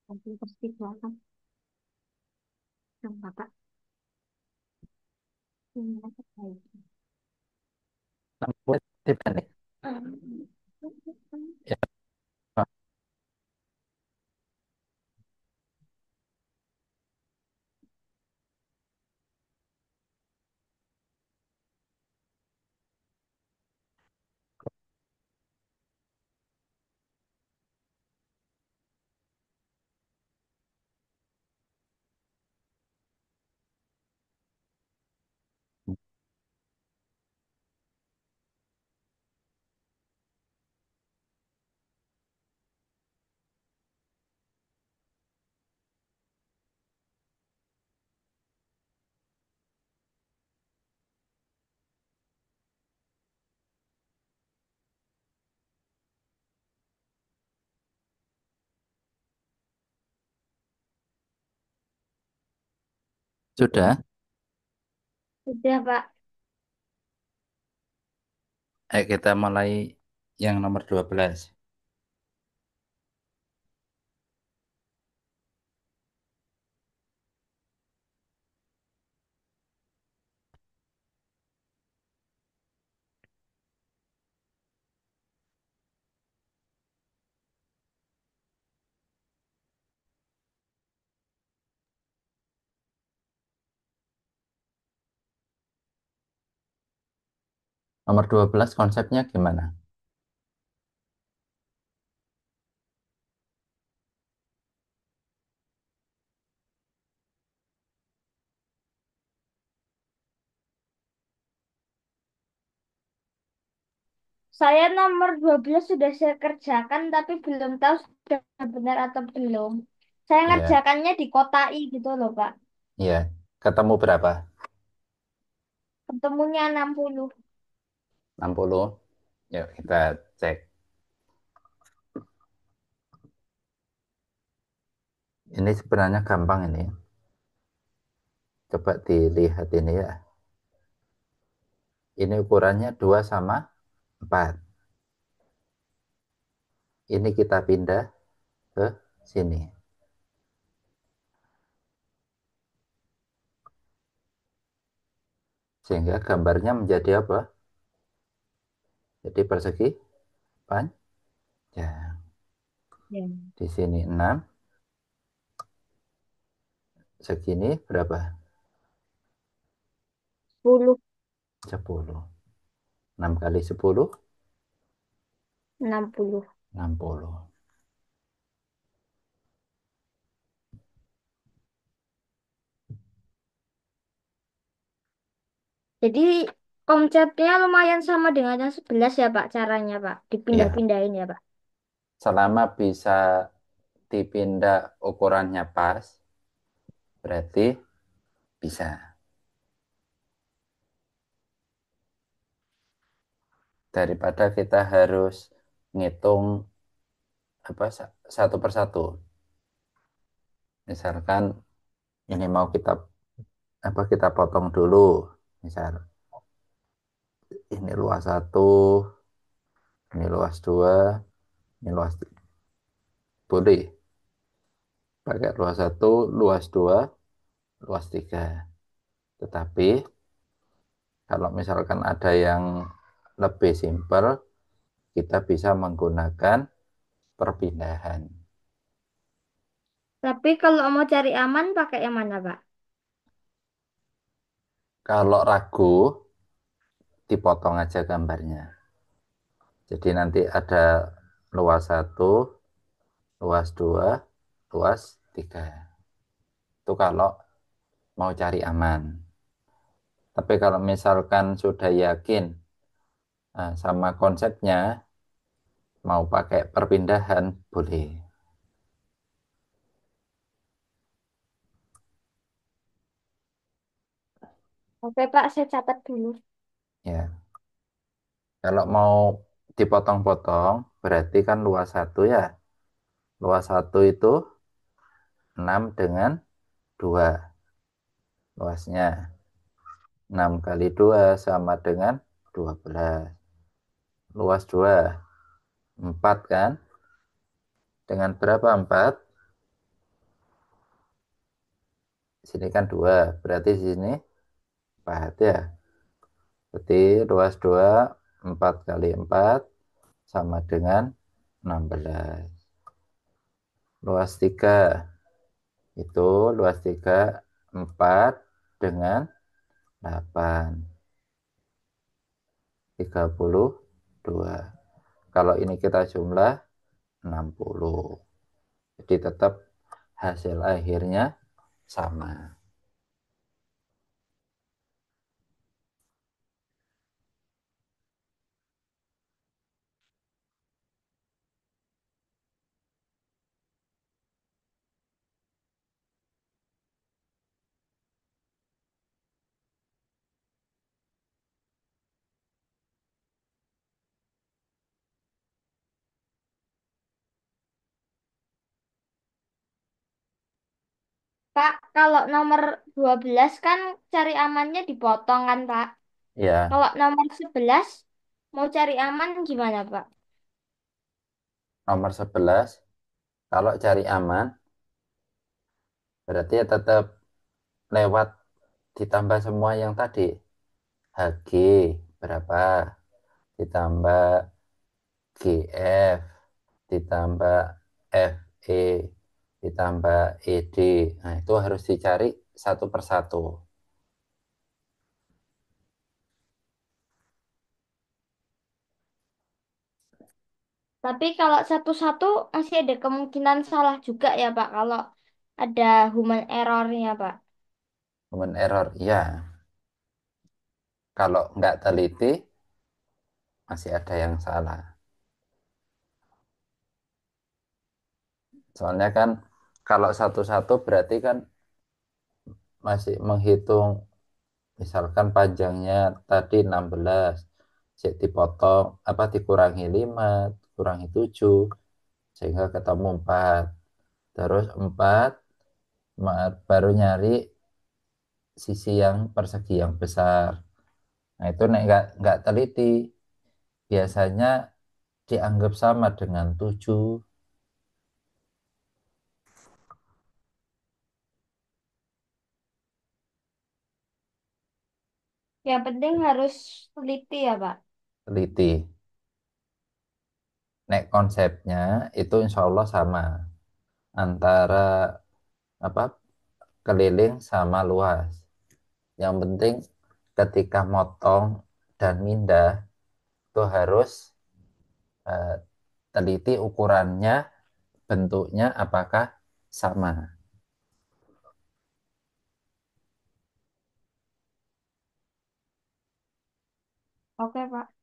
Speaker 2: Nanti pasti belakang sama Pak. Ini apa lagi?
Speaker 1: Lampu tipe nih. Ya, sudah.
Speaker 2: Sudah, Pak.
Speaker 1: Ayo kita mulai yang nomor 12. Nomor 12 konsepnya gimana?
Speaker 2: Saya nomor 12 sudah saya kerjakan, tapi belum tahu sudah benar atau belum. Saya
Speaker 1: Iya,
Speaker 2: ngerjakannya di kota I gitu loh, Pak.
Speaker 1: iya. Ketemu berapa?
Speaker 2: Ketemunya 60.
Speaker 1: 60. Yuk kita cek. Ini sebenarnya gampang ini. Coba dilihat ini ya. Ini ukurannya 2 sama 4. Ini kita pindah ke sini. Sehingga gambarnya menjadi apa? Jadi persegi panjang.
Speaker 2: Ya.
Speaker 1: Di sini 6. Segini berapa?
Speaker 2: 10,
Speaker 1: 10. 6 kali 10,
Speaker 2: 60.
Speaker 1: 60.
Speaker 2: Jadi konsepnya lumayan sama dengan yang 11 ya, Pak, caranya, Pak.
Speaker 1: Iya,
Speaker 2: Dipindah-pindahin ya, Pak.
Speaker 1: selama bisa dipindah ukurannya pas, berarti bisa. Daripada kita harus ngitung apa satu persatu. Misalkan ini mau kita potong dulu. Misal ini luas satu, ini luas dua, ini luas tiga. Boleh pakai luas satu, luas dua, luas tiga. Tetapi kalau misalkan ada yang lebih simpel, kita bisa menggunakan perpindahan.
Speaker 2: Tapi kalau mau cari aman pakai yang mana, Pak?
Speaker 1: Kalau ragu, dipotong aja gambarnya. Jadi nanti ada luas satu, luas dua, luas tiga. Itu kalau mau cari aman. Tapi kalau misalkan sudah yakin sama konsepnya, mau pakai perpindahan, boleh.
Speaker 2: Oke, Pak, saya catat dulu.
Speaker 1: Ya, kalau mau dipotong-potong, berarti kan luas satu ya. Luas satu itu 6 dengan 2 luasnya. 6 kali 2 sama dengan 12. Luas 2, 4 kan? Dengan berapa 4? Sini kan 2, berarti di sini 4 ya. Berarti luas 2, 4 kali 4 sama dengan 16. Luas 3 itu luas 3 4 dengan 8, 32. Kalau ini kita jumlah 60. Jadi tetap hasil akhirnya sama.
Speaker 2: Pak, kalau nomor 12 kan cari amannya dipotong kan, Pak?
Speaker 1: Ya,
Speaker 2: Kalau nomor 11 mau cari aman gimana, Pak?
Speaker 1: nomor 11 kalau cari aman berarti ya tetap lewat ditambah semua yang tadi. HG berapa? Ditambah GF, ditambah FE, ditambah ED. Nah, itu harus dicari satu persatu.
Speaker 2: Tapi kalau satu-satu masih ada kemungkinan salah juga ya, Pak, kalau ada human errornya, Pak.
Speaker 1: Human error, ya. Kalau nggak teliti, masih ada yang salah. Soalnya kan kalau satu-satu berarti kan masih menghitung misalkan panjangnya tadi 16, jadi dipotong apa dikurangi 5, dikurangi 7 sehingga ketemu 4. Terus 4 baru nyari sisi yang persegi yang besar. Nah, itu nek nggak teliti biasanya dianggap sama dengan 7.
Speaker 2: Yang penting harus teliti ya, Pak.
Speaker 1: Teliti. Nek konsepnya itu insya Allah sama antara apa keliling sama luas. Yang penting ketika motong dan mindah itu harus eh, teliti ukurannya, bentuknya apakah sama.
Speaker 2: Oke, Pak.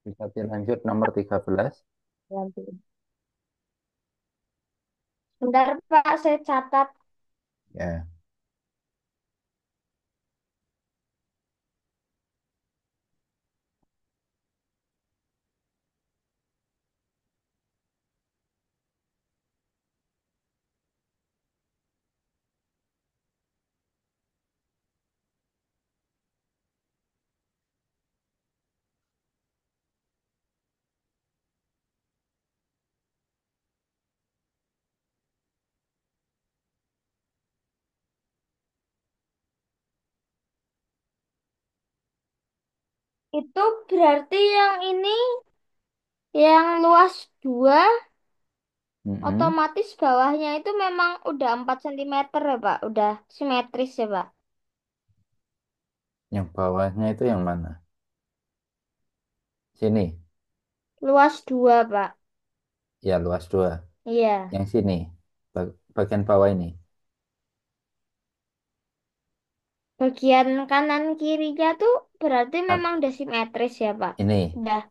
Speaker 1: Bisa dilanjut nomor 13.
Speaker 2: Nanti. Bentar, Pak, saya catat.
Speaker 1: Ya.
Speaker 2: Itu berarti yang ini, yang luas 2
Speaker 1: Mm-mm.
Speaker 2: otomatis bawahnya itu memang udah 4 cm ya, Pak. Udah simetris ya, Pak.
Speaker 1: Yang bawahnya itu yang mana? Sini.
Speaker 2: Luas 2, Pak.
Speaker 1: Ya, luas 2.
Speaker 2: Iya.
Speaker 1: Yang sini. Bagian bawah ini.
Speaker 2: Bagian kanan kirinya tuh berarti
Speaker 1: Ad-
Speaker 2: memang udah simetris ya, Pak.
Speaker 1: Ini.
Speaker 2: Udah.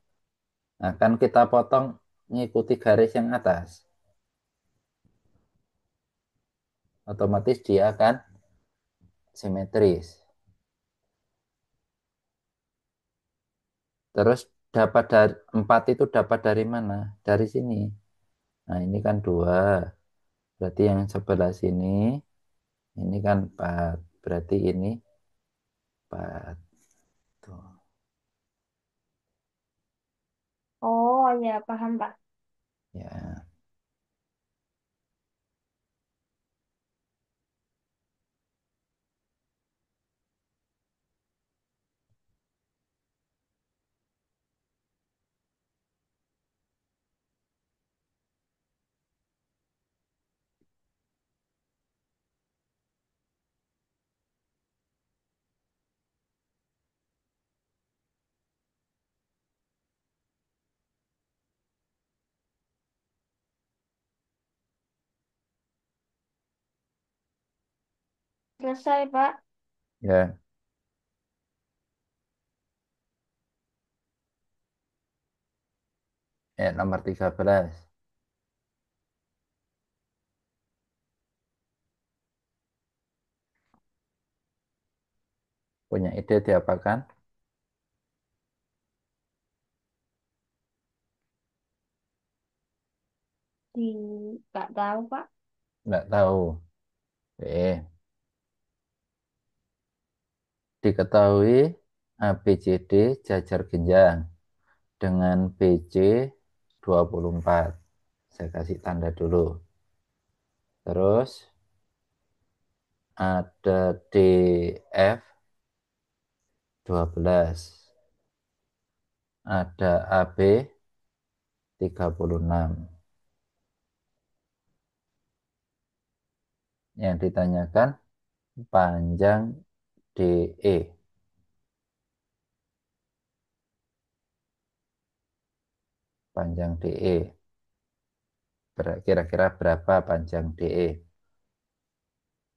Speaker 1: Nah, kan kita potong ngikuti garis yang atas. Otomatis dia akan simetris. Terus dapat dari 4 itu dapat dari mana? Dari sini. Nah, ini kan 2. Berarti yang sebelah sini ini kan 4. Berarti ini 4. Tuh.
Speaker 2: Oh, ya paham, Pak.
Speaker 1: Ya,
Speaker 2: Selesai, Pak.
Speaker 1: ya. Nomor 13. Punya ide diapakan?
Speaker 2: Di nggak tahu, Pak.
Speaker 1: Nggak tahu. Diketahui ABCD jajar genjang dengan BC 24. Saya kasih tanda dulu. Terus ada DF 12. Ada AB 36. Yang ditanyakan panjang DE. Panjang DE. Kira-kira berapa panjang DE?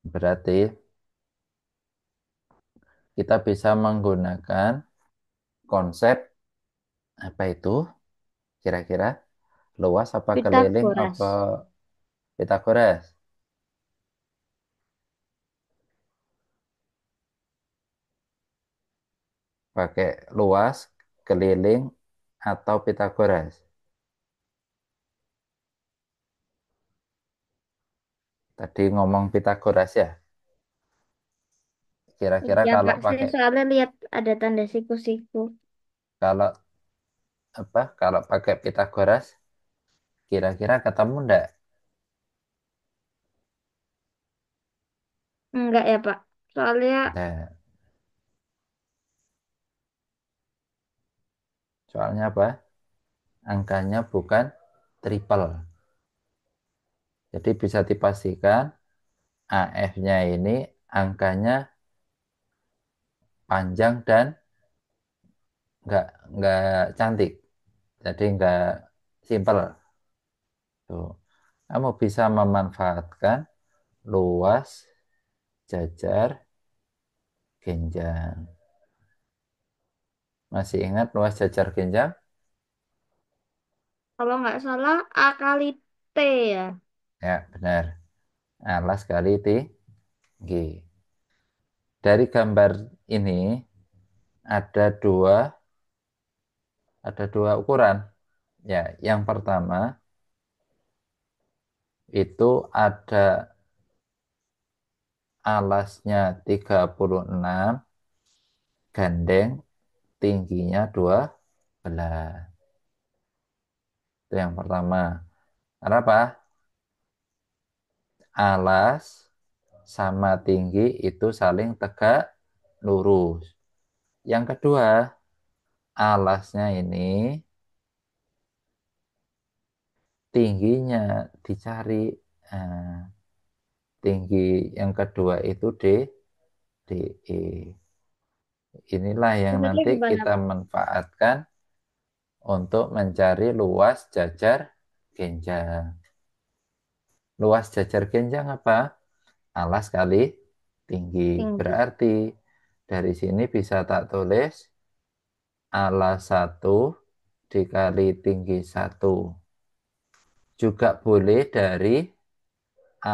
Speaker 1: Berarti kita bisa menggunakan konsep apa itu? Kira-kira luas apa keliling apa
Speaker 2: Pitagoras.
Speaker 1: Pitagoras? Pakai luas, keliling, atau Pitagoras? Tadi ngomong Pitagoras ya. Kira-kira
Speaker 2: Iya,
Speaker 1: kalau
Speaker 2: Pak. Saya
Speaker 1: pakai
Speaker 2: soalnya lihat ada tanda siku-siku.
Speaker 1: kalau apa? Kalau pakai Pitagoras, kira-kira ketemu enggak?
Speaker 2: Enggak ya, Pak. Soalnya
Speaker 1: Enggak. Soalnya apa? Angkanya bukan triple. Jadi bisa dipastikan AF-nya ini angkanya panjang dan nggak nggak cantik. Jadi nggak simple. Tuh. Kamu bisa memanfaatkan luas jajar genjang. Masih ingat luas jajar genjang?
Speaker 2: kalau nggak salah A kali T ya.
Speaker 1: Ya, benar. Alas kali tinggi. Dari gambar ini ada ada dua ukuran. Ya, yang pertama itu ada alasnya 36, gandeng tingginya 12. Itu yang pertama. Kenapa? Alas sama tinggi itu saling tegak lurus. Yang kedua, alasnya ini tingginya dicari. Nah, tinggi yang kedua itu DE. Inilah yang
Speaker 2: Maksudnya
Speaker 1: nanti
Speaker 2: gimana,
Speaker 1: kita
Speaker 2: Pak?
Speaker 1: manfaatkan untuk mencari luas jajar genjang. Luas jajar genjang apa? Alas kali tinggi.
Speaker 2: Tinggi.
Speaker 1: Berarti dari sini bisa tak tulis alas satu dikali tinggi satu. Juga boleh dari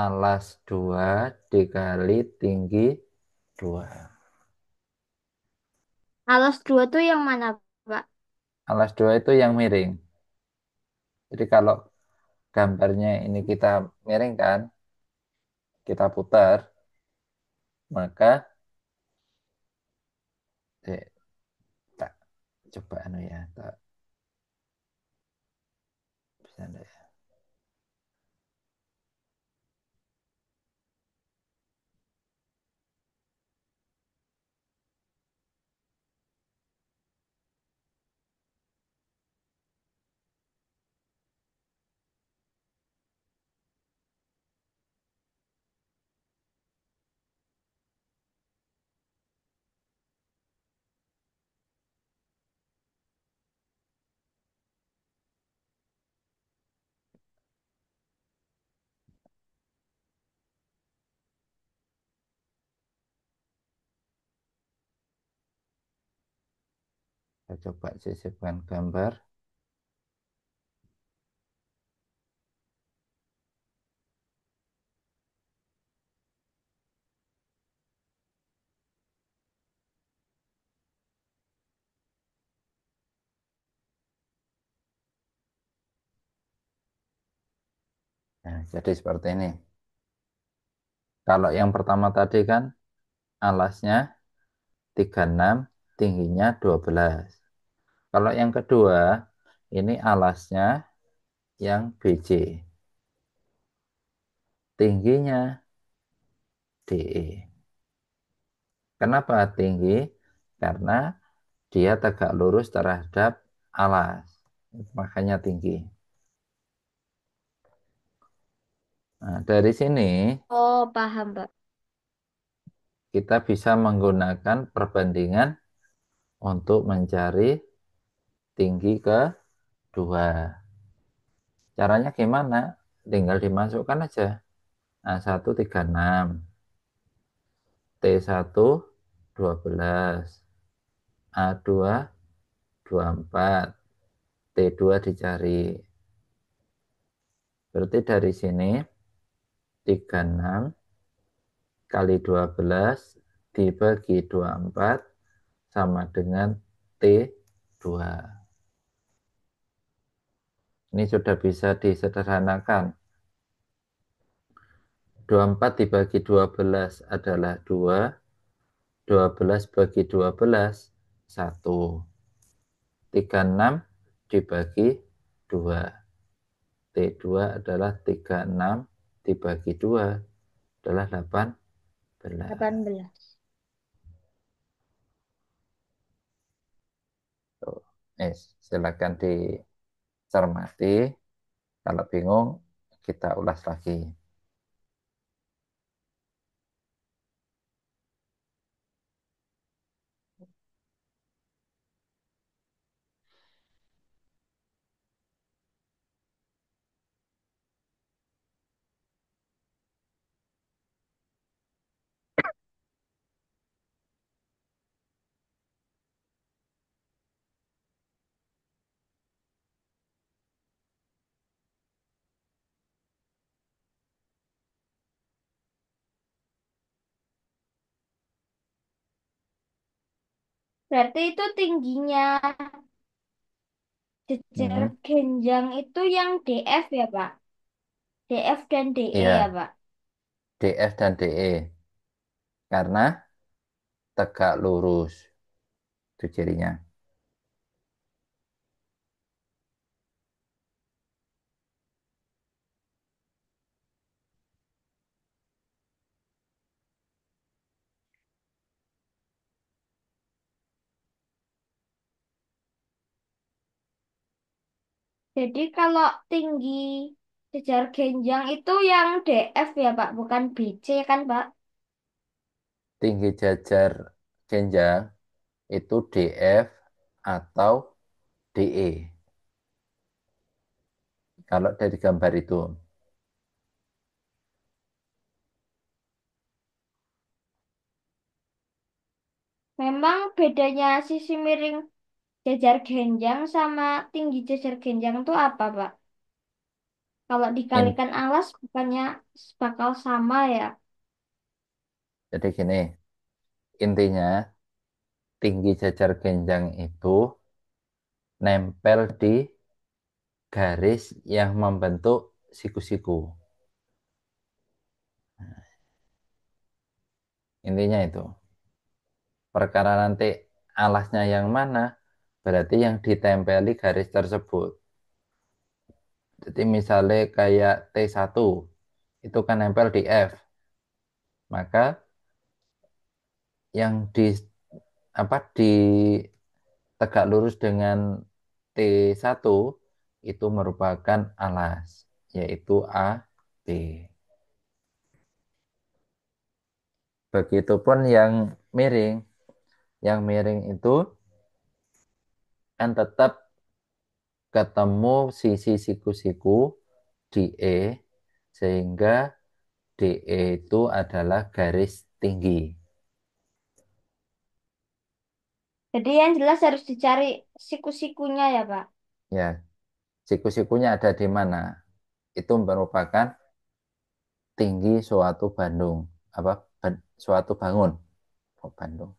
Speaker 1: alas 2 dikali tinggi 2.
Speaker 2: Alas dua tuh yang mana, Pak?
Speaker 1: Alas 2 itu yang miring. Jadi kalau gambarnya ini kita miringkan, kita putar, maka tak coba anu ya, tak bisa enggak ya. Kita coba sisipkan gambar. Nah, jadi seperti ini. Kalau yang pertama tadi kan alasnya 36, tingginya 12. Kalau yang kedua, ini alasnya yang BC. Tingginya DE. Kenapa tinggi? Karena dia tegak lurus terhadap alas. Makanya tinggi. Nah, dari sini
Speaker 2: Oh, paham, Pak.
Speaker 1: kita bisa menggunakan perbandingan untuk mencari tinggi kedua. Caranya gimana? Tinggal dimasukkan aja. A1 36, T1 12, A2 24, T2 dicari. Berarti dari sini 36 kali 12 dibagi 24 sama dengan T2. Ini sudah bisa disederhanakan. 24 dibagi 12 adalah 2, 12 bagi 12, 1. 36 dibagi 2. T2 adalah 36 dibagi 2 adalah 18.
Speaker 2: 18.
Speaker 1: Tuh. Silakan dicermati. Kalau bingung, kita ulas lagi.
Speaker 2: Berarti itu tingginya jejer
Speaker 1: Hmm,
Speaker 2: genjang itu yang DF ya, Pak? DF dan DE ya,
Speaker 1: iya,
Speaker 2: Pak?
Speaker 1: DF dan DE. Karena tegak lurus. Itu cirinya.
Speaker 2: Jadi kalau tinggi jejer genjang itu yang DF ya, Pak? Bukan BC kan, Pak?
Speaker 1: Tinggi jajar genjang itu DF atau DE. Kalau dari gambar itu,
Speaker 2: Memang bedanya sisi miring jajar genjang sama tinggi jajar genjang itu apa, Pak? Kalau
Speaker 1: in,
Speaker 2: dikalikan alas bukannya bakal sama ya?
Speaker 1: jadi gini, intinya tinggi jajar genjang itu nempel di garis yang membentuk siku-siku. Intinya itu. Perkara nanti alasnya yang mana, berarti yang ditempeli garis tersebut. Jadi misalnya kayak T1, itu kan nempel di F. Maka yang di apa di tegak lurus dengan T1 itu merupakan alas, yaitu A, B. Begitupun yang miring. Yang miring itu kan tetap ketemu sisi siku-siku di E, sehingga DE itu adalah garis tinggi.
Speaker 2: Jadi yang jelas harus dicari siku-sikunya ya, Pak.
Speaker 1: Ya, siku-sikunya ada di mana? Itu merupakan tinggi suatu Bandung. Apa? Suatu bangun. Oh, Bandung.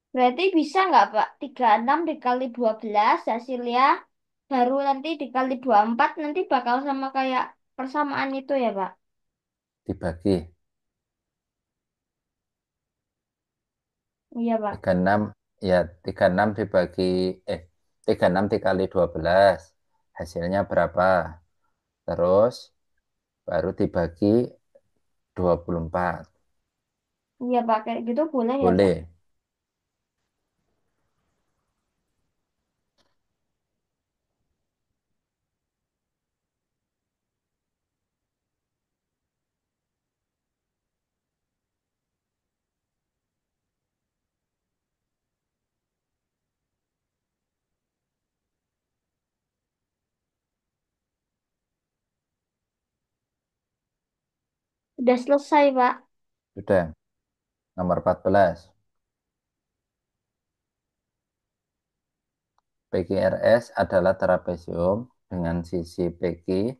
Speaker 2: Berarti bisa nggak, Pak? 36 dikali 12 hasilnya baru nanti dikali 24 nanti bakal sama kayak persamaan itu ya, Pak?
Speaker 1: Dibagi
Speaker 2: Iya, Pak.
Speaker 1: 36, ya 36 dibagi, 36 dikali 12. Hasilnya berapa? Terus baru dibagi 24.
Speaker 2: Iya, Pak. Kayak gitu boleh ya, Pak?
Speaker 1: Boleh.
Speaker 2: Udah selesai, Pak.
Speaker 1: Sudah. Nomor 14. PQRS adalah trapesium dengan sisi PQ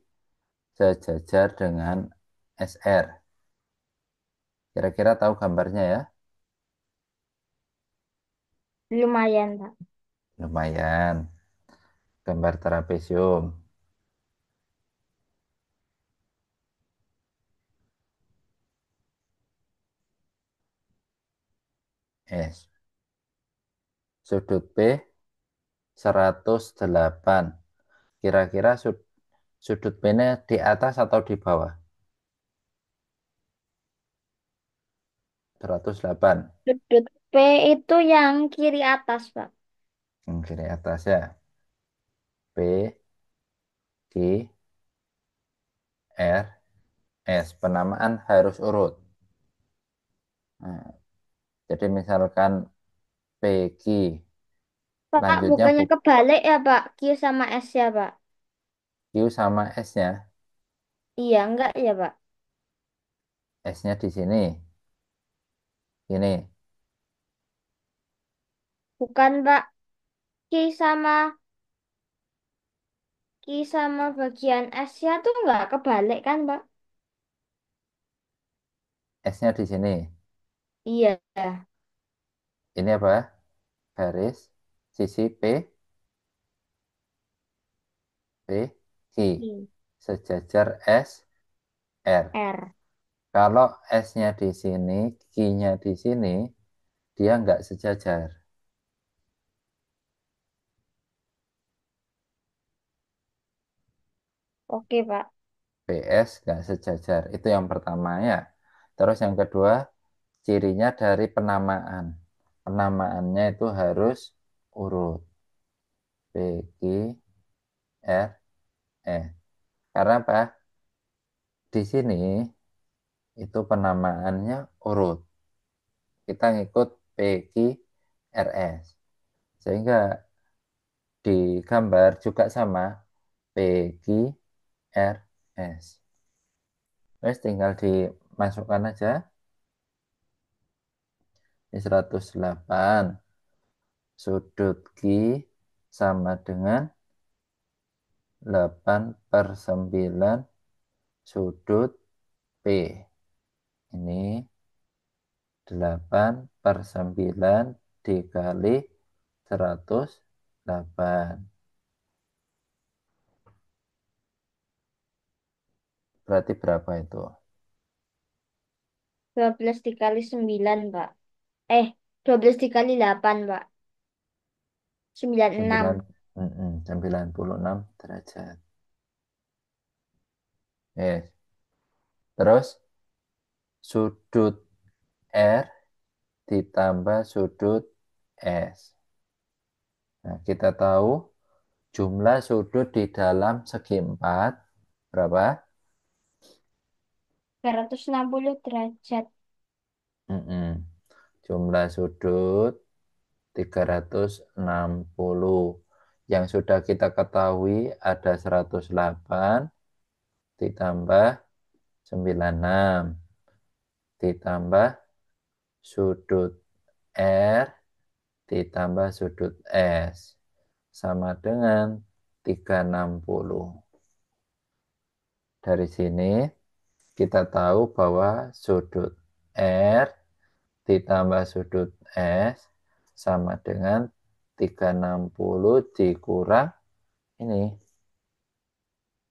Speaker 1: sejajar dengan SR. Kira-kira tahu gambarnya ya?
Speaker 2: Lumayan, Pak.
Speaker 1: Lumayan. Gambar trapesium. S. Sudut P 108. Kira-kira sudut P-nya di atas atau di bawah? 108.
Speaker 2: Sudut P itu yang kiri atas, Pak.
Speaker 1: Yang kiri atas ya. P, Q, R, S. Penamaan harus urut. Nah, jadi misalkan PQ,
Speaker 2: Pak,
Speaker 1: selanjutnya
Speaker 2: bukannya kebalik ya, Pak? Q sama S ya, Pak?
Speaker 1: Q sama S-nya.
Speaker 2: Iya, enggak ya, Pak?
Speaker 1: S-nya di sini. Ini.
Speaker 2: Bukan, Pak. Q sama Q sama bagian S ya tuh enggak kebalik kan, Pak?
Speaker 1: S-nya di sini.
Speaker 2: Iya.
Speaker 1: Ini apa? Garis sisi P, P, Q.
Speaker 2: Q,
Speaker 1: Sejajar S, R.
Speaker 2: R.
Speaker 1: Kalau S-nya di sini, Q-nya di sini, dia nggak sejajar.
Speaker 2: Oke, Pak.
Speaker 1: PS nggak sejajar. Itu yang pertama ya. Terus yang kedua, cirinya dari penamaan. Penamaannya itu harus urut. P, Q, R, S. Karena apa? Di sini itu penamaannya urut. Kita ngikut P, Q, R, S. Sehingga di gambar juga sama P, Q, R, S. Terus tinggal dimasukkan aja. Ini 108. Sudut Q sama dengan 8/9 sudut P. Ini 8/9 dikali 108. Berarti berapa itu?
Speaker 2: 12 dikali 9, Pak. Eh, 12 dikali 8, Pak. 96.
Speaker 1: 9, 96 derajat. Yes. Terus sudut R ditambah sudut S. Nah, kita tahu jumlah sudut di dalam segi 4 berapa?
Speaker 2: 360 derajat.
Speaker 1: Mm-mm. Jumlah sudut 360. Yang sudah kita ketahui ada 108 ditambah 96 ditambah sudut R ditambah sudut S sama dengan 360. Dari sini kita tahu bahwa sudut R ditambah sudut S sama dengan 360 dikurang ini.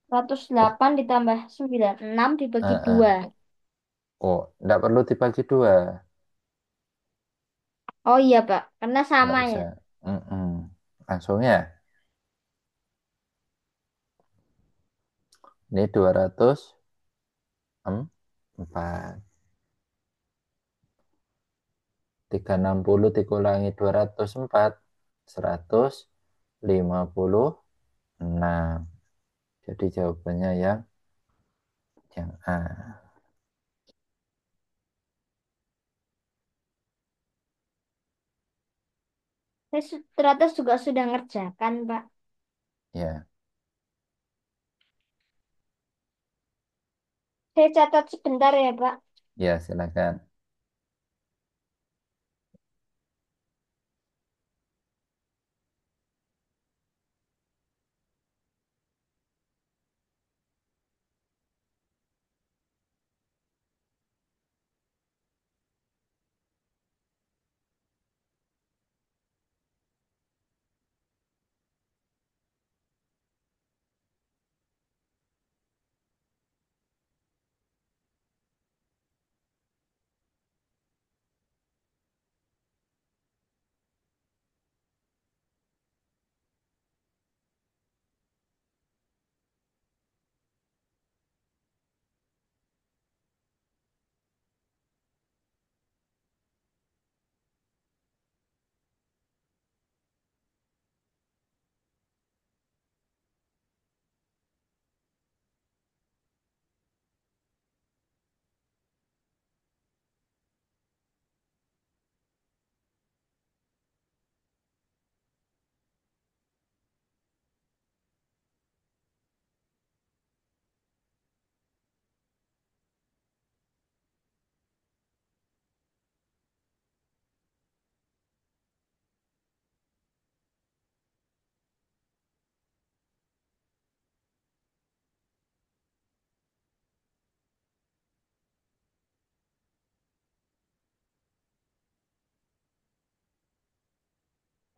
Speaker 2: 108 ditambah 96 dibagi
Speaker 1: Eh, eh.
Speaker 2: 2.
Speaker 1: Oh, enggak perlu dibagi dua.
Speaker 2: Oh iya, Pak. Karena
Speaker 1: Enggak
Speaker 2: sama ya.
Speaker 1: usah. Mm-mm. Langsung ya. Ini 204. 360 dikurangi 204. 156. Jadi jawabannya yang A.
Speaker 2: Saya ternyata juga sudah ngerjakan, Pak.
Speaker 1: Ya,
Speaker 2: Saya catat sebentar ya, Pak.
Speaker 1: ya silakan.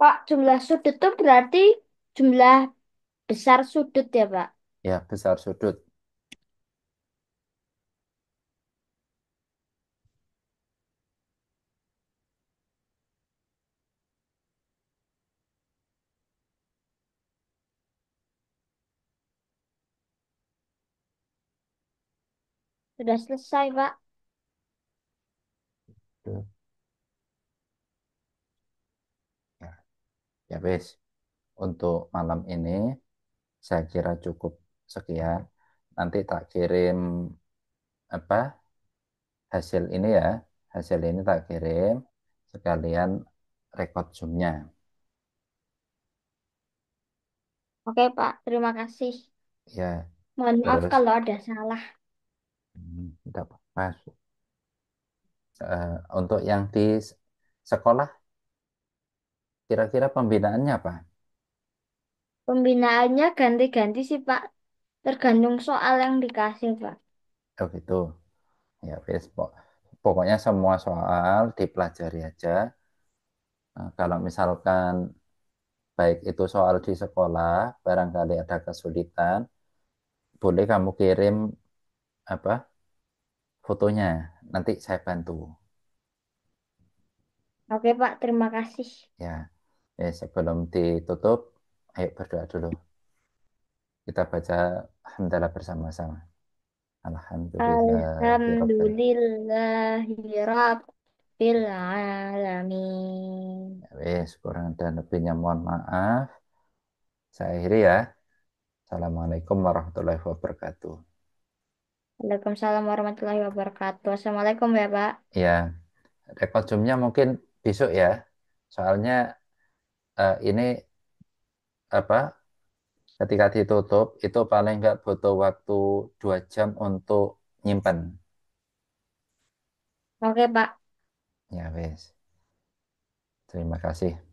Speaker 2: Pak, jumlah sudut itu berarti jumlah besar sudut ya, Pak?
Speaker 1: Ya, besar sudut.
Speaker 2: Sudah selesai, Pak.
Speaker 1: Tuh, ya, ya wes. Untuk malam ini saya kira cukup sekian. Nanti tak kirim apa hasil ini ya. Hasil ini tak kirim sekalian rekod Zoom-nya.
Speaker 2: Oke, Pak. Terima kasih.
Speaker 1: Ya,
Speaker 2: Mohon maaf
Speaker 1: terus
Speaker 2: kalau ada salah.
Speaker 1: tidak apa-apa. Untuk yang di sekolah kira-kira pembinaannya apa?
Speaker 2: Pembinaannya ganti-ganti sih, Pak. Tergantung soal yang dikasih, Pak.
Speaker 1: Oh gitu. Ya, wes. Pokoknya semua soal dipelajari aja. Kalau misalkan baik itu soal di sekolah, barangkali ada kesulitan, boleh kamu kirim apa fotonya. Nanti saya bantu.
Speaker 2: Oke, Pak. Terima kasih.
Speaker 1: Ya, sebelum ditutup, ayo berdoa dulu. Kita baca hamdalah bersama-sama. Alhamdulillahirabbil.
Speaker 2: Alhamdulillahirabbil alamin.
Speaker 1: Wes, kurang dan lebihnya mohon maaf. Saya akhiri ya. Assalamualaikum warahmatullahi wabarakatuh.
Speaker 2: Waalaikumsalam warahmatullahi wabarakatuh. Assalamualaikum ya, Pak.
Speaker 1: Ya, rekod zoom mungkin besok ya. Soalnya ini apa? Ketika ditutup itu paling nggak butuh waktu 2 jam untuk nyimpen.
Speaker 2: Oke, Pak.
Speaker 1: Ya wes. Terima kasih.